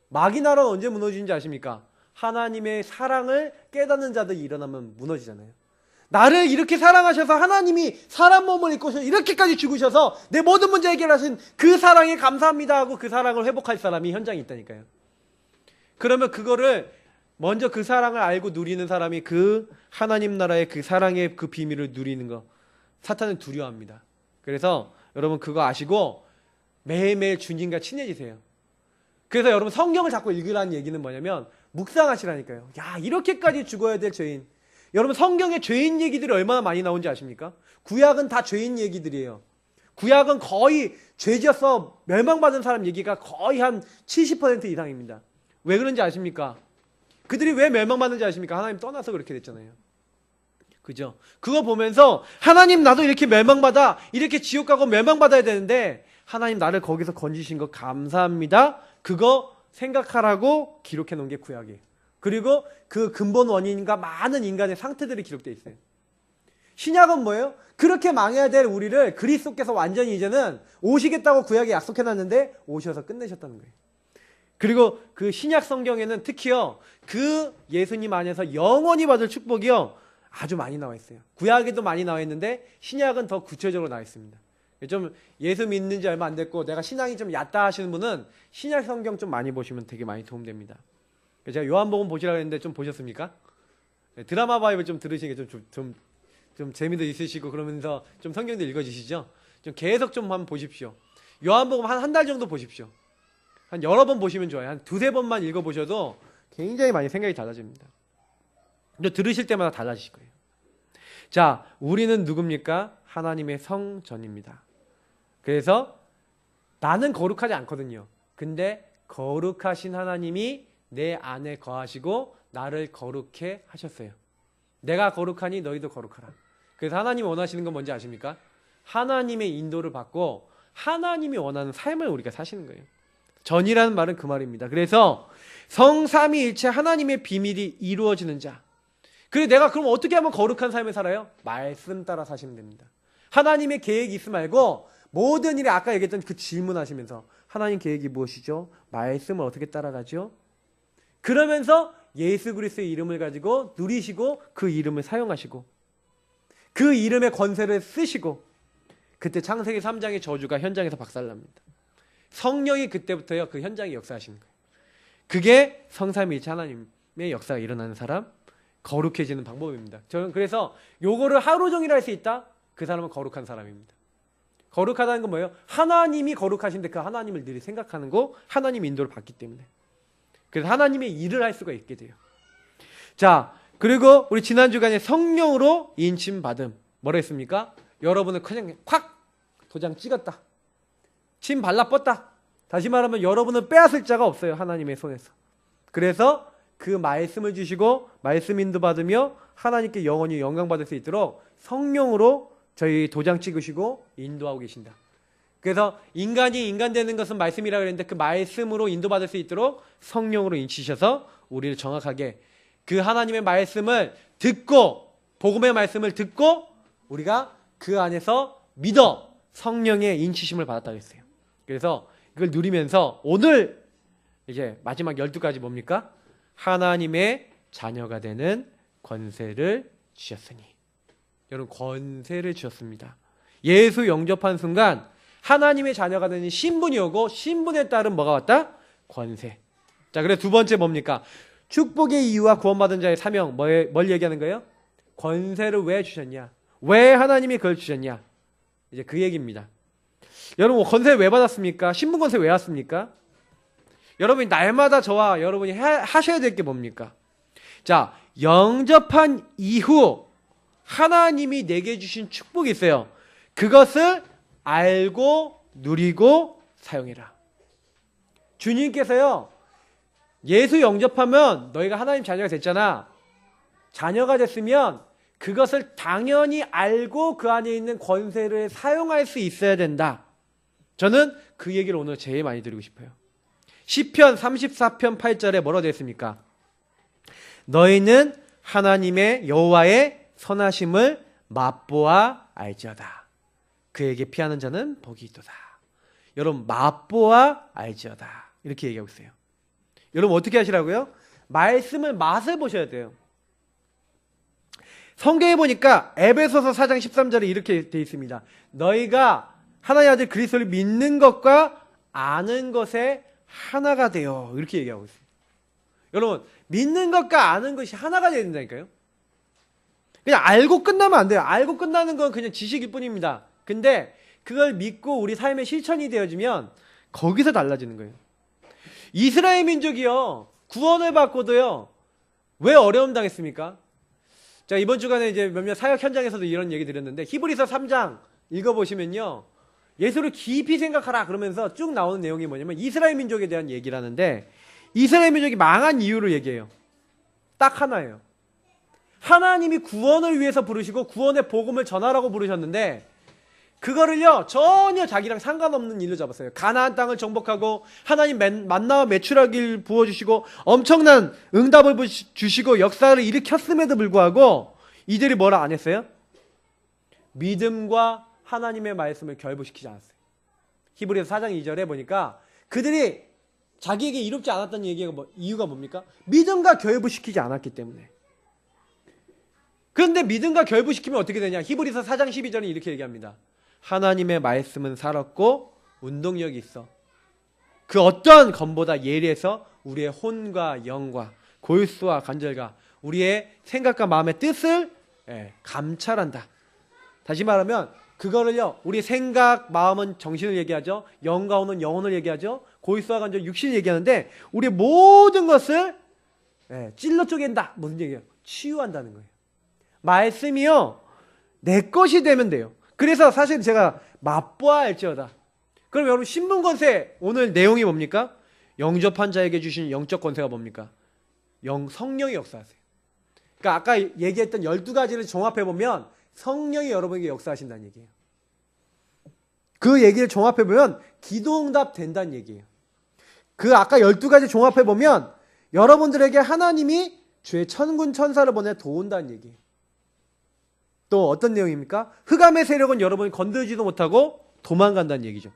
마귀 나라는 언제 무너지는지 아십니까? 하나님의 사랑을 깨닫는 자들이 일어나면 무너지잖아요. 나를 이렇게 사랑하셔서 하나님이 사람 몸을 입고서 이렇게까지 죽으셔서 내 모든 문제 해결하신 그 사랑에 감사합니다 하고 그 사랑을 회복할 사람이 현장에 있다니까요. 그러면 그거를 먼저 그 사랑을 알고 누리는 사람이 그 하나님 나라의 그 사랑의 그 비밀을 누리는 거 사탄은 두려워합니다. 그래서 여러분 그거 아시고 매일매일 주님과 친해지세요. 그래서 여러분 성경을 자꾸 읽으라는 얘기는 뭐냐면 묵상하시라니까요. 야 이렇게까지 죽어야 될 죄인. 여러분 성경에 죄인 얘기들이 얼마나 많이 나오는지 아십니까? 구약은 다 죄인 얘기들이에요. 구약은 거의 죄지어서 멸망받은 사람 얘기가 거의 한 70% 이상입니다. 왜 그런지 아십니까? 그들이 왜 멸망받는지 아십니까? 하나님 떠나서 그렇게 됐잖아요. 그죠? 그거 보면서 하나님 나도 이렇게 멸망받아 이렇게 지옥 가고 멸망받아야 되는데 하나님 나를 거기서 건지신 거 감사합니다. 그거 생각하라고 기록해 놓은 게 구약이에요. 그리고 그 근본 원인과 많은 인간의 상태들이 기록되어 있어요. 신약은 뭐예요? 그렇게 망해야 될 우리를 그리스도께서 완전히 이제는 오시겠다고 구약에 약속해 놨는데 오셔서 끝내셨다는 거예요. 그리고 그 신약 성경에는 특히요, 그 예수님 안에서 영원히 받을 축복이요, 아주 많이 나와 있어요. 구약에도 많이 나와 있는데 신약은 더 구체적으로 나와 있습니다. 좀 예수 믿는 지 얼마 안 됐고 내가 신앙이 좀 얕다 하시는 분은 신약 성경 좀 많이 보시면 되게 많이 도움됩니다. 제가 요한복음 보시라고 했는데 좀 보셨습니까? 드라마 바이블 좀 들으시는 게 좀 재미도 있으시고 그러면서 좀 성경도 읽어주시죠? 좀 계속 좀 한번 보십시오. 요한복음 한 달 정도 보십시오. 한 여러 번 보시면 좋아요. 한 두세 번만 읽어보셔도 굉장히 많이 생각이 달라집니다. 들으실 때마다 달라지실 거예요. 자, 우리는 누굽니까? 하나님의 성전입니다. 그래서 나는 거룩하지 않거든요. 근데 거룩하신 하나님이 내 안에 거하시고 나를 거룩해 하셨어요. 내가 거룩하니 너희도 거룩하라. 그래서 하나님이 원하시는 건 뭔지 아십니까? 하나님의 인도를 받고 하나님이 원하는 삶을 우리가 사시는 거예요. 전이라는 말은 그 말입니다. 그래서 성삼위일체 하나님의 비밀이 이루어지는 자. 그래 내가 그럼 어떻게 하면 거룩한 삶을 살아요? 말씀 따라 사시면 됩니다. 하나님의 계획이 있음 말고 모든 일에 아까 얘기했던 그 질문하시면서 하나님 계획이 무엇이죠? 말씀을 어떻게 따라가죠? 그러면서 예수 그리스도의 이름을 가지고 누리시고 그 이름을 사용하시고 그 이름의 권세를 쓰시고 그때 창세기 3장의 저주가 현장에서 박살납니다. 성령이 그때부터요 그 현장에 역사하시는 거예요. 그게 성삼위일체 하나님의 역사가 일어나는 사람, 거룩해지는 방법입니다. 저는 그래서 요거를 하루 종일 할 수 있다? 그 사람은 거룩한 사람입니다. 거룩하다는 건 뭐예요? 하나님이 거룩하신데 그 하나님을 늘 생각하는 거, 하나님의 인도를 받기 때문에. 그래서 하나님의 일을 할 수가 있게 돼요. 자, 그리고 우리 지난 주간에 성령으로 인침 받음. 뭐라 했습니까? 여러분을 그냥 확 도장 찍었다. 침 발라 뻗다. 다시 말하면 여러분은 빼앗을 자가 없어요. 하나님의 손에서. 그래서 그 말씀을 주시고 말씀 인도 받으며 하나님께 영원히 영광 받을 수 있도록 성령으로 저희 도장 찍으시고 인도하고 계신다. 그래서 인간이 인간 되는 것은 말씀이라고 했는데 그 말씀으로 인도받을 수 있도록 성령으로 인치셔서 우리를 정확하게 그 하나님의 말씀을 듣고 복음의 말씀을 듣고 우리가 그 안에서 믿어 성령의 인치심을 받았다고 했어요. 그래서 이걸 누리면서 오늘 이제 마지막 12가지 뭡니까? 하나님의 자녀가 되는 권세를 주셨으니. 여러분 권세를 주셨습니다. 예수 영접한 순간 하나님의 자녀가 되는 신분이 오고 신분에 따른 뭐가 왔다? 권세. 자, 그래서 두 번째 뭡니까? 축복의 이유와 구원받은 자의 사명. 뭘 얘기하는 거예요? 권세를 왜 주셨냐? 왜 하나님이 그걸 주셨냐? 이제 그 얘기입니다. 여러분 권세 왜 받았습니까? 신분 권세 왜 왔습니까? 여러분이 날마다 저와 여러분이 하셔야 될 게 뭡니까? 자, 영접한 이후 하나님이 내게 주신 축복이 있어요. 그것을 알고 누리고 사용해라. 주님께서요, 예수 영접하면 너희가 하나님 자녀가 됐잖아. 자녀가 됐으면 그것을 당연히 알고 그 안에 있는 권세를 사용할 수 있어야 된다. 저는 그 얘기를 오늘 제일 많이 드리고 싶어요. 시편 34편 8절에 뭐라고 되어 있습니까? 너희는 하나님의 여호와의 선하심을 맛보아 알지어다. 그에게 피하는 자는 복이 있도다. 여러분 맛보아 알지어다. 이렇게 얘기하고 있어요. 여러분 어떻게 하시라고요? 말씀을 맛을 보셔야 돼요. 성경에 보니까 에베소서 4장 13절에 이렇게 되어 있습니다. 너희가 하나님의 아들 그리스도를 믿는 것과 아는 것에 하나가 되어. 이렇게 얘기하고 있습니다. 여러분 믿는 것과 아는 것이 하나가 되어야 된다니까요. 그냥 알고 끝나면 안 돼요. 알고 끝나는 건 그냥 지식일 뿐입니다. 근데 그걸 믿고 우리 삶의 실천이 되어지면 거기서 달라지는 거예요. 이스라엘 민족이요, 구원을 받고도요, 왜 어려움 당했습니까? 자, 이번 주간에 이제 몇몇 사역 현장에서도 이런 얘기 드렸는데, 히브리서 3장 읽어보시면요, 예수를 깊이 생각하라 그러면서 쭉 나오는 내용이 뭐냐면 이스라엘 민족에 대한 얘기를 하는데, 이스라엘 민족이 망한 이유를 얘기해요. 딱 하나예요. 하나님이 구원을 위해서 부르시고 구원의 복음을 전하라고 부르셨는데 그거를요 전혀 자기랑 상관없는 일로 잡았어요. 가나안 땅을 정복하고 하나님 만나와 메추라기를 부어주시고 엄청난 응답을 주시고 역사를 일으켰음에도 불구하고 이들이 뭐라 안 했어요? 믿음과 하나님의 말씀을 결부시키지 않았어요. 히브리서 4장 2절에 보니까 그들이 자기에게 이롭지 않았다는 얘기가 이유가 뭡니까? 믿음과 결부시키지 않았기 때문에. 그런데 믿음과 결부시키면 어떻게 되냐? 히브리서 4장 12절은 이렇게 얘기합니다. 하나님의 말씀은 살았고 운동력이 있어. 그 어떠한 검보다 예리해서 우리의 혼과 영과 골수와 관절과 우리의 생각과 마음의 뜻을 감찰한다. 다시 말하면 그거를요, 우리 생각, 마음은 정신을 얘기하죠. 영과 혼은 영혼을 얘기하죠. 골수와 관절, 육신을 얘기하는데 우리의 모든 것을 찔러 쪼갠다. 무슨 얘기예요? 치유한다는 거예요. 말씀이요, 내 것이 되면 돼요. 그래서 사실 제가 맛보아 알지어다. 그럼 여러분 신분 권세 오늘 내용이 뭡니까? 영접한 자에게 주신 영적 권세가 뭡니까? 성령이 역사하세요. 그러니까 아까 얘기했던 12가지를 종합해보면 성령이 여러분에게 역사하신다는 얘기예요. 그 얘기를 종합해보면 기도응답 된다는 얘기예요. 그 아까 12가지 종합해보면 여러분들에게 하나님이 주의 천군 천사를 보내 도운다는 얘기예요. 또 어떤 내용입니까? 흑암의 세력은 여러분이 건들지도 못하고 도망간다는 얘기죠.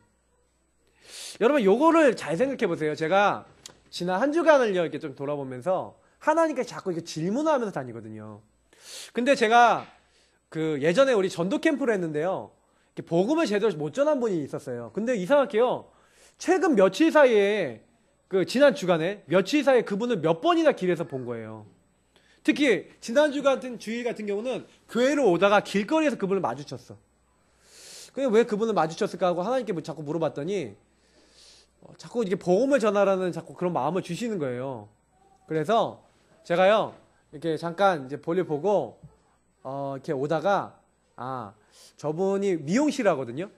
여러분 요거를 잘 생각해 보세요. 제가 지난 한 주간을요 이렇게 좀 돌아보면서 하나님께 자꾸 이렇게 질문하면서 다니거든요. 근데 제가 그 예전에 우리 전도 캠프를 했는데요, 이렇게 복음을 제대로 못 전한 분이 있었어요. 근데 이상하게요, 최근 며칠 사이에 그 지난 주간에 며칠 사이에 그분을 몇 번이나 길에서 본 거예요. 특히 지난 주일 같은 경우는 교회로 오다가 길거리에서 그분을 마주쳤어. 근데 왜 그분을 마주쳤을까 하고 하나님께 자꾸 물어봤더니 자꾸 이게 복음을 전하라는 자꾸 그런 마음을 주시는 거예요. 그래서 제가요 이렇게 잠깐 이제 볼일 보고 이렇게 오다가 저분이 미용실 하거든요.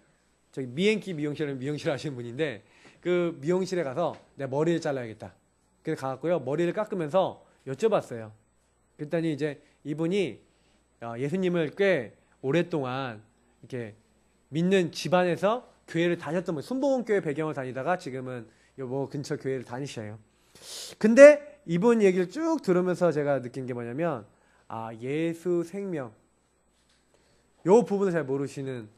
저기 미행기 미용실은 미용실 하시는 분인데 그 미용실에 가서 내 머리를 잘라야겠다. 그래서 가갖고요 머리를 깎으면서 여쭤봤어요. 그랬더니 이제 이분이 예수님을 꽤 오랫동안 이렇게 믿는 집안에서 교회를 다녔던 분, 순복음교회 배경을 다니다가 지금은 뭐 근처 교회를 다니셔요. 근데 이분 얘기를 쭉 들으면서 제가 느낀 게 뭐냐면 예수 생명 요 부분을 잘 모르시는,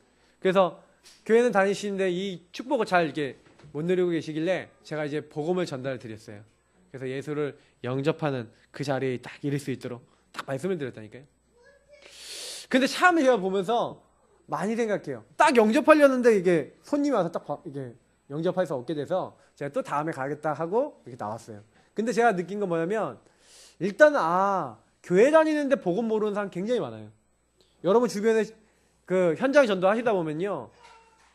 그래서 교회는 다니시는데 이 축복을 잘 이렇게 못 누리고 계시길래 제가 이제 복음을 전달 드렸어요. 그래서 예수를 영접하는 그 자리에 딱 이를 수 있도록 딱 말씀을 드렸다니까요. 근데 참 제가 보면서 많이 생각해요. 딱 영접하려는데 이게 손님이 와서 딱 이게 영접할 수 없게 돼서 제가 또 다음에 가겠다 하고 이렇게 나왔어요. 근데 제가 느낀 건 뭐냐면 일단은 교회 다니는데 복음 모르는 사람 굉장히 많아요. 여러분 주변에 그 현장 전도 하시다 보면요,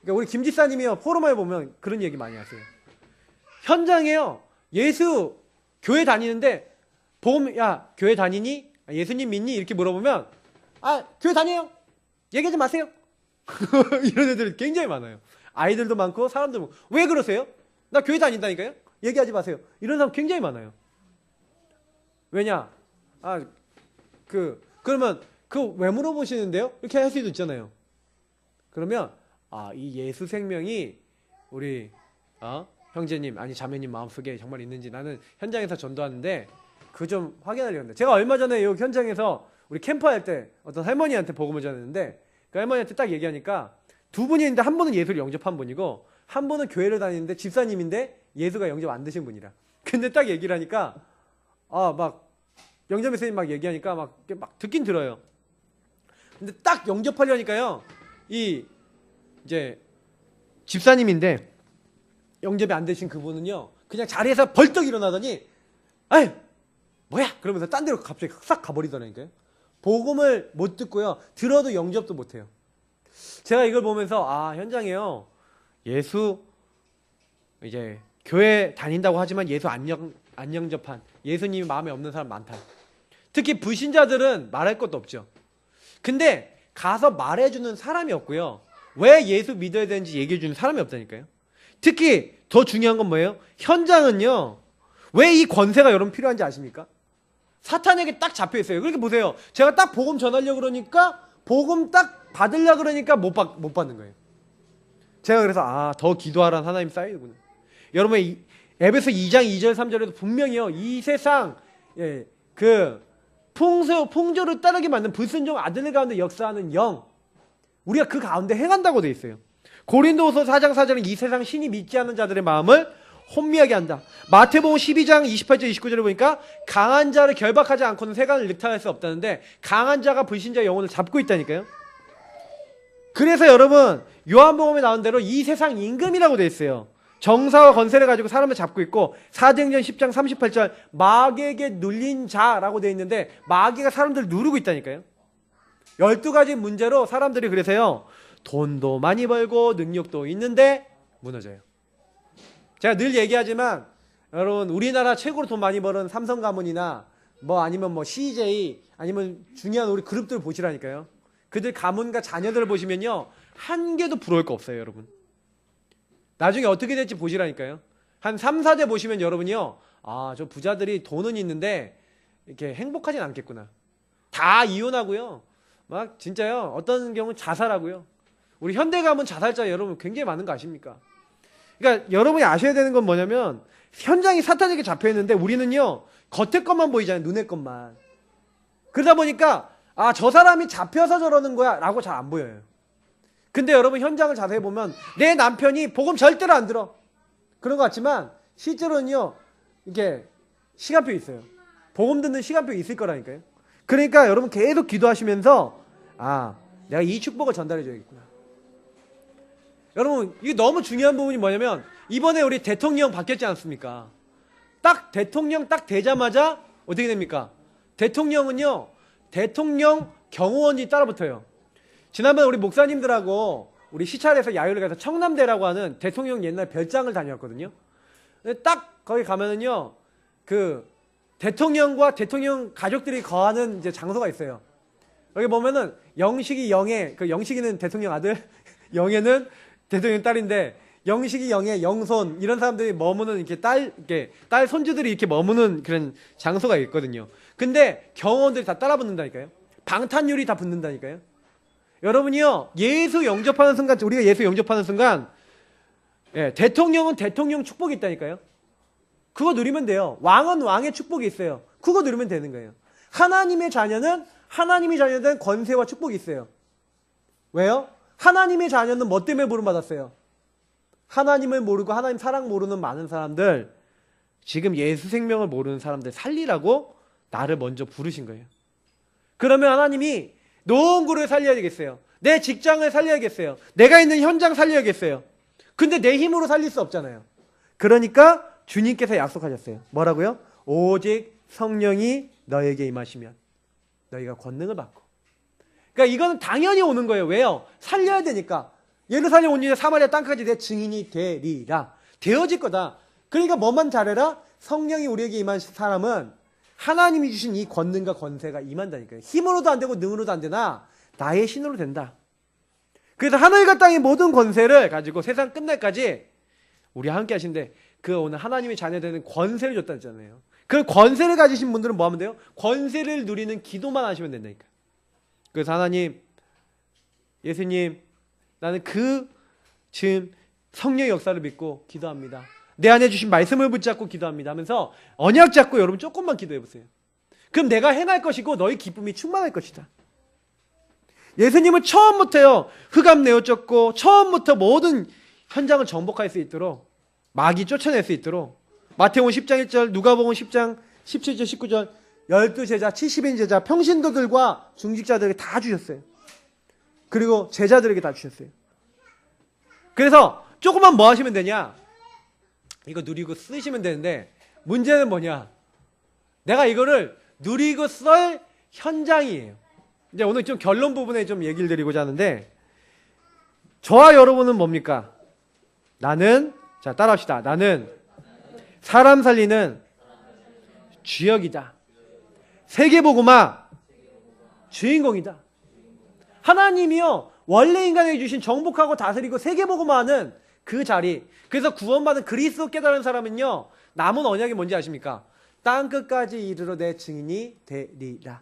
그러니까 우리 김 지사님이요 포럼에 보면 그런 얘기 많이 하세요. 현장에요 예수 교회 다니는데 야 교회 다니니? 예수님 믿니? 이렇게 물어보면 교회 다녀요. 얘기하지 마세요. 이런 애들이 굉장히 많아요. 아이들도 많고 사람도 많고. 왜 그러세요? 나 교회 다닌다니까요. 얘기하지 마세요. 이런 사람 굉장히 많아요. 왜냐? 그러면 왜 물어보시는데요? 이렇게 할 수도 있잖아요. 그러면 이 예수 생명이 우리 형제님 아니 자매님 마음속에 정말 있는지 나는 현장에서 전도하는데 그거 좀 확인하려고 합니다. 제가 얼마 전에 이 현장에서 우리 캠프 할 때 어떤 할머니한테 복음을 전했는데 그 할머니한테 딱 얘기하니까 두 분이 있는데 한 분은 예수를 영접한 분이고 한 분은 교회를 다니는데 집사님인데 예수가 영접 안 되신 분이라. 근데 딱 얘기를 하니까 막 영접 메시지 막 얘기하니까 막 듣긴 들어요. 근데 딱 영접하려니까요 이제 집사님인데 영접이 안 되신 그분은요 그냥 자리에서 벌떡 일어나더니 뭐야 그러면서 딴 데로 갑자기 싹 가버리더라니까요. 복음을 못 듣고요 들어도 영접도 못해요. 제가 이걸 보면서 현장에요 예수 이제 교회 다닌다고 하지만 예수 안 영접한 예수님이 마음에 없는 사람 많다. 특히 불신자들은 말할 것도 없죠. 근데 가서 말해주는 사람이 없고요 왜 예수 믿어야 되는지 얘기해주는 사람이 없다니까요. 특히 더 중요한 건 뭐예요? 현장은요 왜 이 권세가 여러분 필요한지 아십니까? 사탄에게 딱 잡혀있어요. 그렇게 보세요. 제가 딱 복음 전하려고 그러니까 복음 딱 받으려고 그러니까 못 받는 거예요. 제가 그래서 더 기도하라는 하나님 사이드구나. 여러분 에베소 2장 2절 3절에도 분명히요 이 세상 그 풍조를 따르게 만든 불순종 아들 가운데 역사하는 영 우리가 그 가운데 행한다고 돼 있어요. 고린도후서 4장 4절은 이 세상 신이 믿지 않는 자들의 마음을 혼미하게 한다. 마태복음 12장 28절 29절에 보니까 강한 자를 결박하지 않고는 세간을 늑탈할 수 없다는데 강한 자가 불신자의 영혼을 잡고 있다니까요. 그래서 여러분 요한복음에 나온 대로 이 세상 임금이라고 되어 있어요. 정사와 건세를 가지고 사람을 잡고 있고 사도행전 10장 38절 마귀에게 눌린 자라고 되어 있는데 마귀가 사람들을 누르고 있다니까요. 12가지 문제로 사람들이 그래서요 돈도 많이 벌고 능력도 있는데 무너져요. 제가 늘 얘기하지만 여러분 우리나라 최고로 돈 많이 버는 삼성 가문이나 뭐 아니면 뭐 CJ 아니면 중요한 우리 그룹들 보시라니까요. 그들 가문과 자녀들을 보시면요 한 개도 부러울 거 없어요 여러분. 나중에 어떻게 될지 보시라니까요. 한 3, 4대 보시면 여러분이요 아, 저 부자들이 돈은 있는데 이렇게 행복하진 않겠구나. 다 이혼하고요 막 진짜요 어떤 경우는 자살하고요. 우리 현대 가문 자살자 여러분 굉장히 많은 거 아십니까? 그러니까 여러분이 아셔야 되는 건 뭐냐면 현장이 사탄에게 잡혀있는데 우리는요 겉에 것만 보이잖아요. 눈의 것만. 그러다 보니까 아, 저 사람이 잡혀서 저러는 거야 라고 잘 안 보여요. 근데 여러분 현장을 자세히 보면 내 남편이 복음 절대로 안 들어 그런 것 같지만 실제로는요 이게 시간표 있어요. 복음 듣는 시간표 있을 거라니까요. 그러니까 여러분 계속 기도하시면서 아, 내가 이 축복을 전달해 줘야겠구나. 여러분 이게 너무 중요한 부분이 뭐냐면 이번에 우리 대통령 바뀌었지 않습니까? 딱 대통령 딱 되자마자 어떻게 됩니까? 대통령은요 대통령 경호원이 따라붙어요. 지난번 우리 목사님들하고 우리 시찰에서 야유를 가서 청남대라고 하는 대통령 옛날 별장을 다녔거든요. 딱 거기 가면은요 그 대통령과 대통령 가족들이 거하는 이제 장소가 있어요. 여기 보면은 영식이 영애, 그 영식이는 대통령 아들, 영애는 대통령 딸인데 영식이 영애, 영손 이런 사람들이 머무는 이렇게 딸 손주들이 이렇게 머무는 그런 장소가 있거든요. 근데 경호원들이 다 따라 붙는다니까요. 방탄유리 다 붙는다니까요. 여러분이요 예수 영접하는 순간 우리가 예수 영접하는 순간 예, 대통령은 대통령 축복이 있다니까요. 그거 누리면 돼요. 왕은 왕의 축복이 있어요. 그거 누리면 되는 거예요. 하나님의 자녀는 하나님이 자녀된 권세와 축복이 있어요. 왜요? 하나님의 자녀는 뭐 때문에 부름받았어요? 하나님을 모르고 하나님 사랑 모르는 많은 사람들 지금 예수 생명을 모르는 사람들 살리라고 나를 먼저 부르신 거예요. 그러면 하나님이 농구를 살려야 되겠어요. 내 직장을 살려야겠어요. 내가 있는 현장 살려야겠어요. 근데 내 힘으로 살릴 수 없잖아요. 그러니까 주님께서 약속하셨어요. 뭐라고요? 오직 성령이 너에게 임하시면 너희가 권능을 받고. 그러니까 이거는 당연히 오는 거예요. 왜요? 살려야 되니까. 예루살렘 온 일에 사마리아 땅까지 내 증인이 되리라. 되어질 거다. 그러니까 뭐만 잘해라? 성령이 우리에게 임한 사람은 하나님이 주신 이 권능과 권세가 임한다니까요. 힘으로도 안 되고 능으로도 안 되나 나의 신으로 된다. 그래서 하늘과 땅의 모든 권세를 가지고 세상 끝날까지 우리 함께 하신데 그 오늘 하나님의 자녀되는 권세를 줬다잖아요. 그 권세를 가지신 분들은 뭐 하면 돼요? 권세를 누리는 기도만 하시면 된다니까. 그래서 하나님, 예수님, 나는 그 지금 성령의 역사를 믿고 기도합니다. 내 안에 주신 말씀을 붙잡고 기도합니다 하면서 언약 잡고 여러분 조금만 기도해 보세요. 그럼 내가 행할 것이고 너희 기쁨이 충만할 것이다. 예수님은 처음부터요 흑암 내어쫓고 처음부터 모든 현장을 정복할 수 있도록 마귀 쫓아낼 수 있도록 마태복음 10장 1절 누가복음 10장 17절 19절 12제자 70인 제자 평신도들과 중직자들에게 다 주셨어요. 그리고 제자들에게 다 주셨어요. 그래서 조금만 뭐 하시면 되냐, 이거 누리고 쓰시면 되는데 문제는 뭐냐, 내가 이거를 누리고 쓸 현장이에요. 이제 오늘 좀 결론 부분에 좀 얘기를 드리고자 하는데, 저와 여러분은 뭡니까? 나는, 자 따라합시다. 나는 사람 살리는 주역이다. 세계복음화 주인공이다. 하나님이요 원래 인간에게 주신 정복하고 다스리고 세계복음화하는 그 자리, 그래서 구원받은 그리스도 깨달은 사람은요 남은 언약이 뭔지 아십니까? 땅끝까지 이르러 내 증인이 되리라.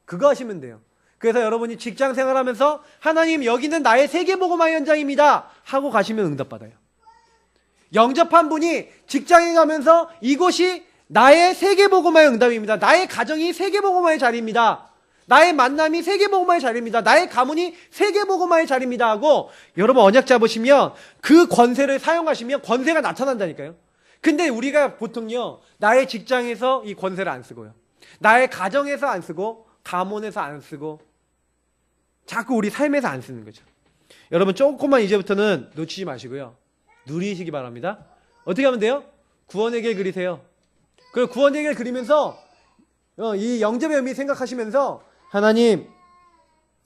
그거 하시면 돼요. 그래서 여러분이 직장 생활하면서 하나님 여기는 나의 세계복음화 현장입니다 하고 가시면 응답받아요. 영접한 분이 직장에 가면서 이곳이 나의 세계복음화의 응답입니다, 나의 가정이 세계복음화의 자리입니다, 나의 만남이 세계복음화의 자리입니다. 나의 가문이 세계복음화의 자리입니다 하고 여러분 언약 잡으시면 그 권세를 사용하시면 권세가 나타난다니까요. 근데 우리가 보통요 나의 직장에서 이 권세를 안 쓰고요, 나의 가정에서 안 쓰고 가문에서 안 쓰고 자꾸 우리 삶에서 안 쓰는 거죠. 여러분 조금만 이제부터는 놓치지 마시고요, 누리시기 바랍니다. 어떻게 하면 돼요? 구원의 길 그리세요. 그리고 구원의 길 그리면서 이 영접의 의미 생각하시면서 하나님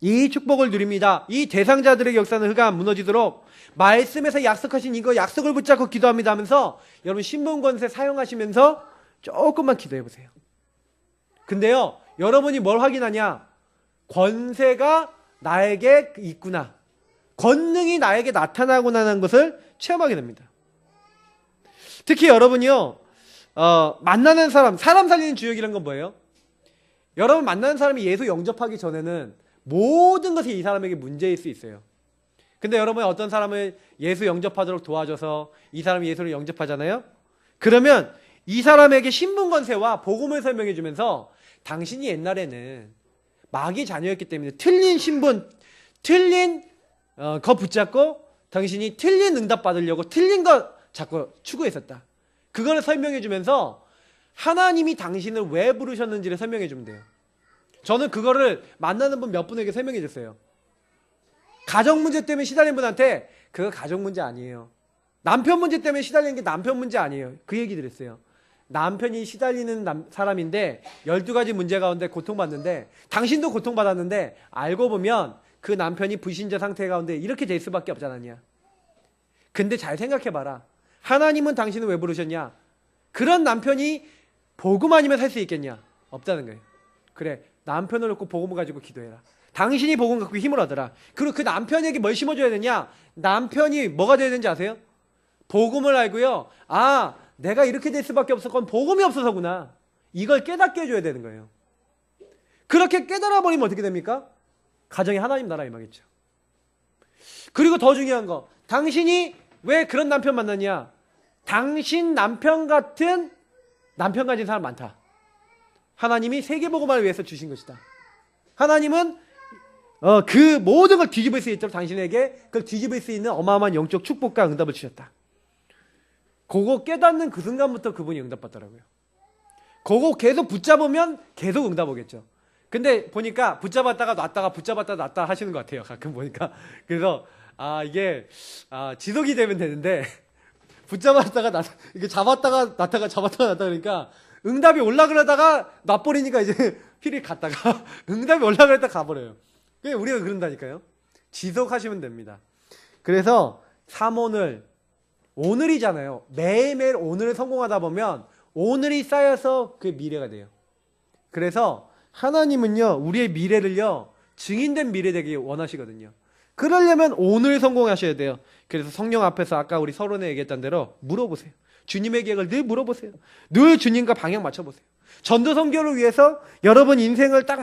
이 축복을 누립니다. 이 대상자들의 역사는 흑암 무너지도록 말씀에서 약속하신 이거 약속을 붙잡고 기도합니다 하면서 여러분 신분 권세 사용하시면서 조금만 기도해 보세요. 근데요 여러분이 뭘 확인하냐? 권세가 나에게 있구나, 권능이 나에게 나타나구나라는 것을 체험하게 됩니다. 특히 여러분이요 만나는 사람 살리는 주역이란 건 뭐예요? 여러분 만나는 사람이 예수 영접하기 전에는 모든 것이 이 사람에게 문제일 수 있어요. 근데 여러분이 어떤 사람을 예수 영접하도록 도와줘서 이 사람이 예수를 영접하잖아요. 그러면 이 사람에게 신분 권세와 복음을 설명해 주면서 당신이 옛날에는 마귀 자녀였기 때문에 틀린 신분, 틀린 거 붙잡고 당신이 틀린 응답 받으려고 틀린 거 자꾸 추구했었다. 그거를 설명해 주면서 하나님이 당신을 왜 부르셨는지를 설명해 주면 돼요. 저는 그거를 만나는 분 몇 분에게 설명해 줬어요. 가정 문제 때문에 시달린 분한테 그거 가정 문제 아니에요. 남편 문제 때문에 시달리는 게 남편 문제 아니에요. 그 얘기 드렸어요. 남편이 시달리는 사람인데 12가지 문제 가운데 고통받는데 당신도 고통받았는데 알고 보면 그 남편이 불신자 상태 가운데 이렇게 될 수밖에 없지 않았냐. 근데 잘 생각해봐라. 하나님은 당신을 왜 부르셨냐? 그런 남편이 복음 아니면 살 수 있겠냐? 없다는 거예요. 그래, 남편을 놓고 복음을 가지고 기도해라. 당신이 복음 갖고 힘을 얻어라. 그리고 그 남편에게 뭘 심어줘야 되냐? 남편이 뭐가 돼야 되는지 아세요? 복음을 알고요, 아 내가 이렇게 될 수밖에 없었건 복음이 없어서구나, 이걸 깨닫게 해줘야 되는 거예요. 그렇게 깨달아 버리면 어떻게 됩니까? 가정이 하나님 나라에 임하겠죠. 그리고 더 중요한 거, 당신이 왜 그런 남편 만났냐? 당신 남편 같은 남편 가진 사람 많다. 하나님이 세계복음화를 위해서 주신 것이다. 하나님은 그 모든 걸 뒤집을 수 있도록 당신에게 그걸 뒤집을 수 있는 어마어마한 영적 축복과 응답을 주셨다. 그거 깨닫는 그 순간부터 그분이 응답받더라고요. 그거 계속 붙잡으면 계속 응답 오겠죠. 근데 보니까 붙잡았다가 놨다가 붙잡았다가 놨다 하시는 것 같아요. 가끔 보니까. 그래서 이게 지속이 되면 되는데 붙잡았다가 이게 잡았다가 놨다가 잡았다가 놨다 그러니까 응답이 올라 그러다가 놔버리니까 이제 휠이 갔다가 응답이 올라 그랬다 가버려요. 그냥 우리가 그런다니까요. 지속하시면 됩니다. 그래서 오늘이잖아요. 매일매일 오늘을 성공하다 보면 오늘이 쌓여서 그게 미래가 돼요. 그래서 하나님은요 우리의 미래를요 증인된 미래 되기 원하시거든요. 그러려면 오늘 성공하셔야 돼요. 그래서 성령 앞에서 아까 우리 서론에 얘기했던 대로 물어보세요. 주님의 계획을 늘 물어보세요. 늘 주님과 방향 맞춰보세요. 전도 선교를 위해서 여러분 인생을 딱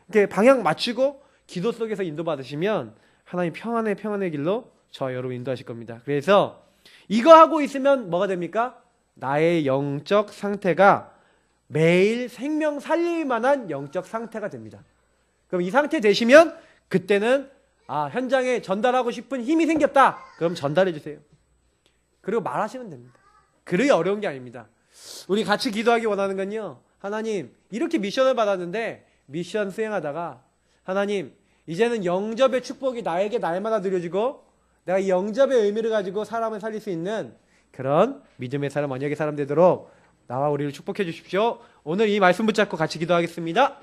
이렇게 방향 맞추고 기도 속에서 인도받으시면 하나님 평안의 길로 저 여러분 인도하실 겁니다. 그래서 이거 하고 있으면 뭐가 됩니까? 나의 영적 상태가 매일 생명 살릴 만한 영적 상태가 됩니다. 그럼 이 상태 되시면 그때는 현장에 전달하고 싶은 힘이 생겼다. 그럼 전달해 주세요. 그리고 말하시면 됩니다. 그리 어려운 게 아닙니다. 우리 같이 기도하기 원하는 건요, 하나님 이렇게 미션을 받았는데 미션 수행하다가 하나님 이제는 영접의 축복이 나에게 날마다 누려지고 내가 이 영접의 의미를 가지고 사람을 살릴 수 있는 그런 믿음의 사람, 언약의 사람 되도록 나와 우리를 축복해 주십시오. 오늘 이 말씀 붙잡고 같이 기도하겠습니다.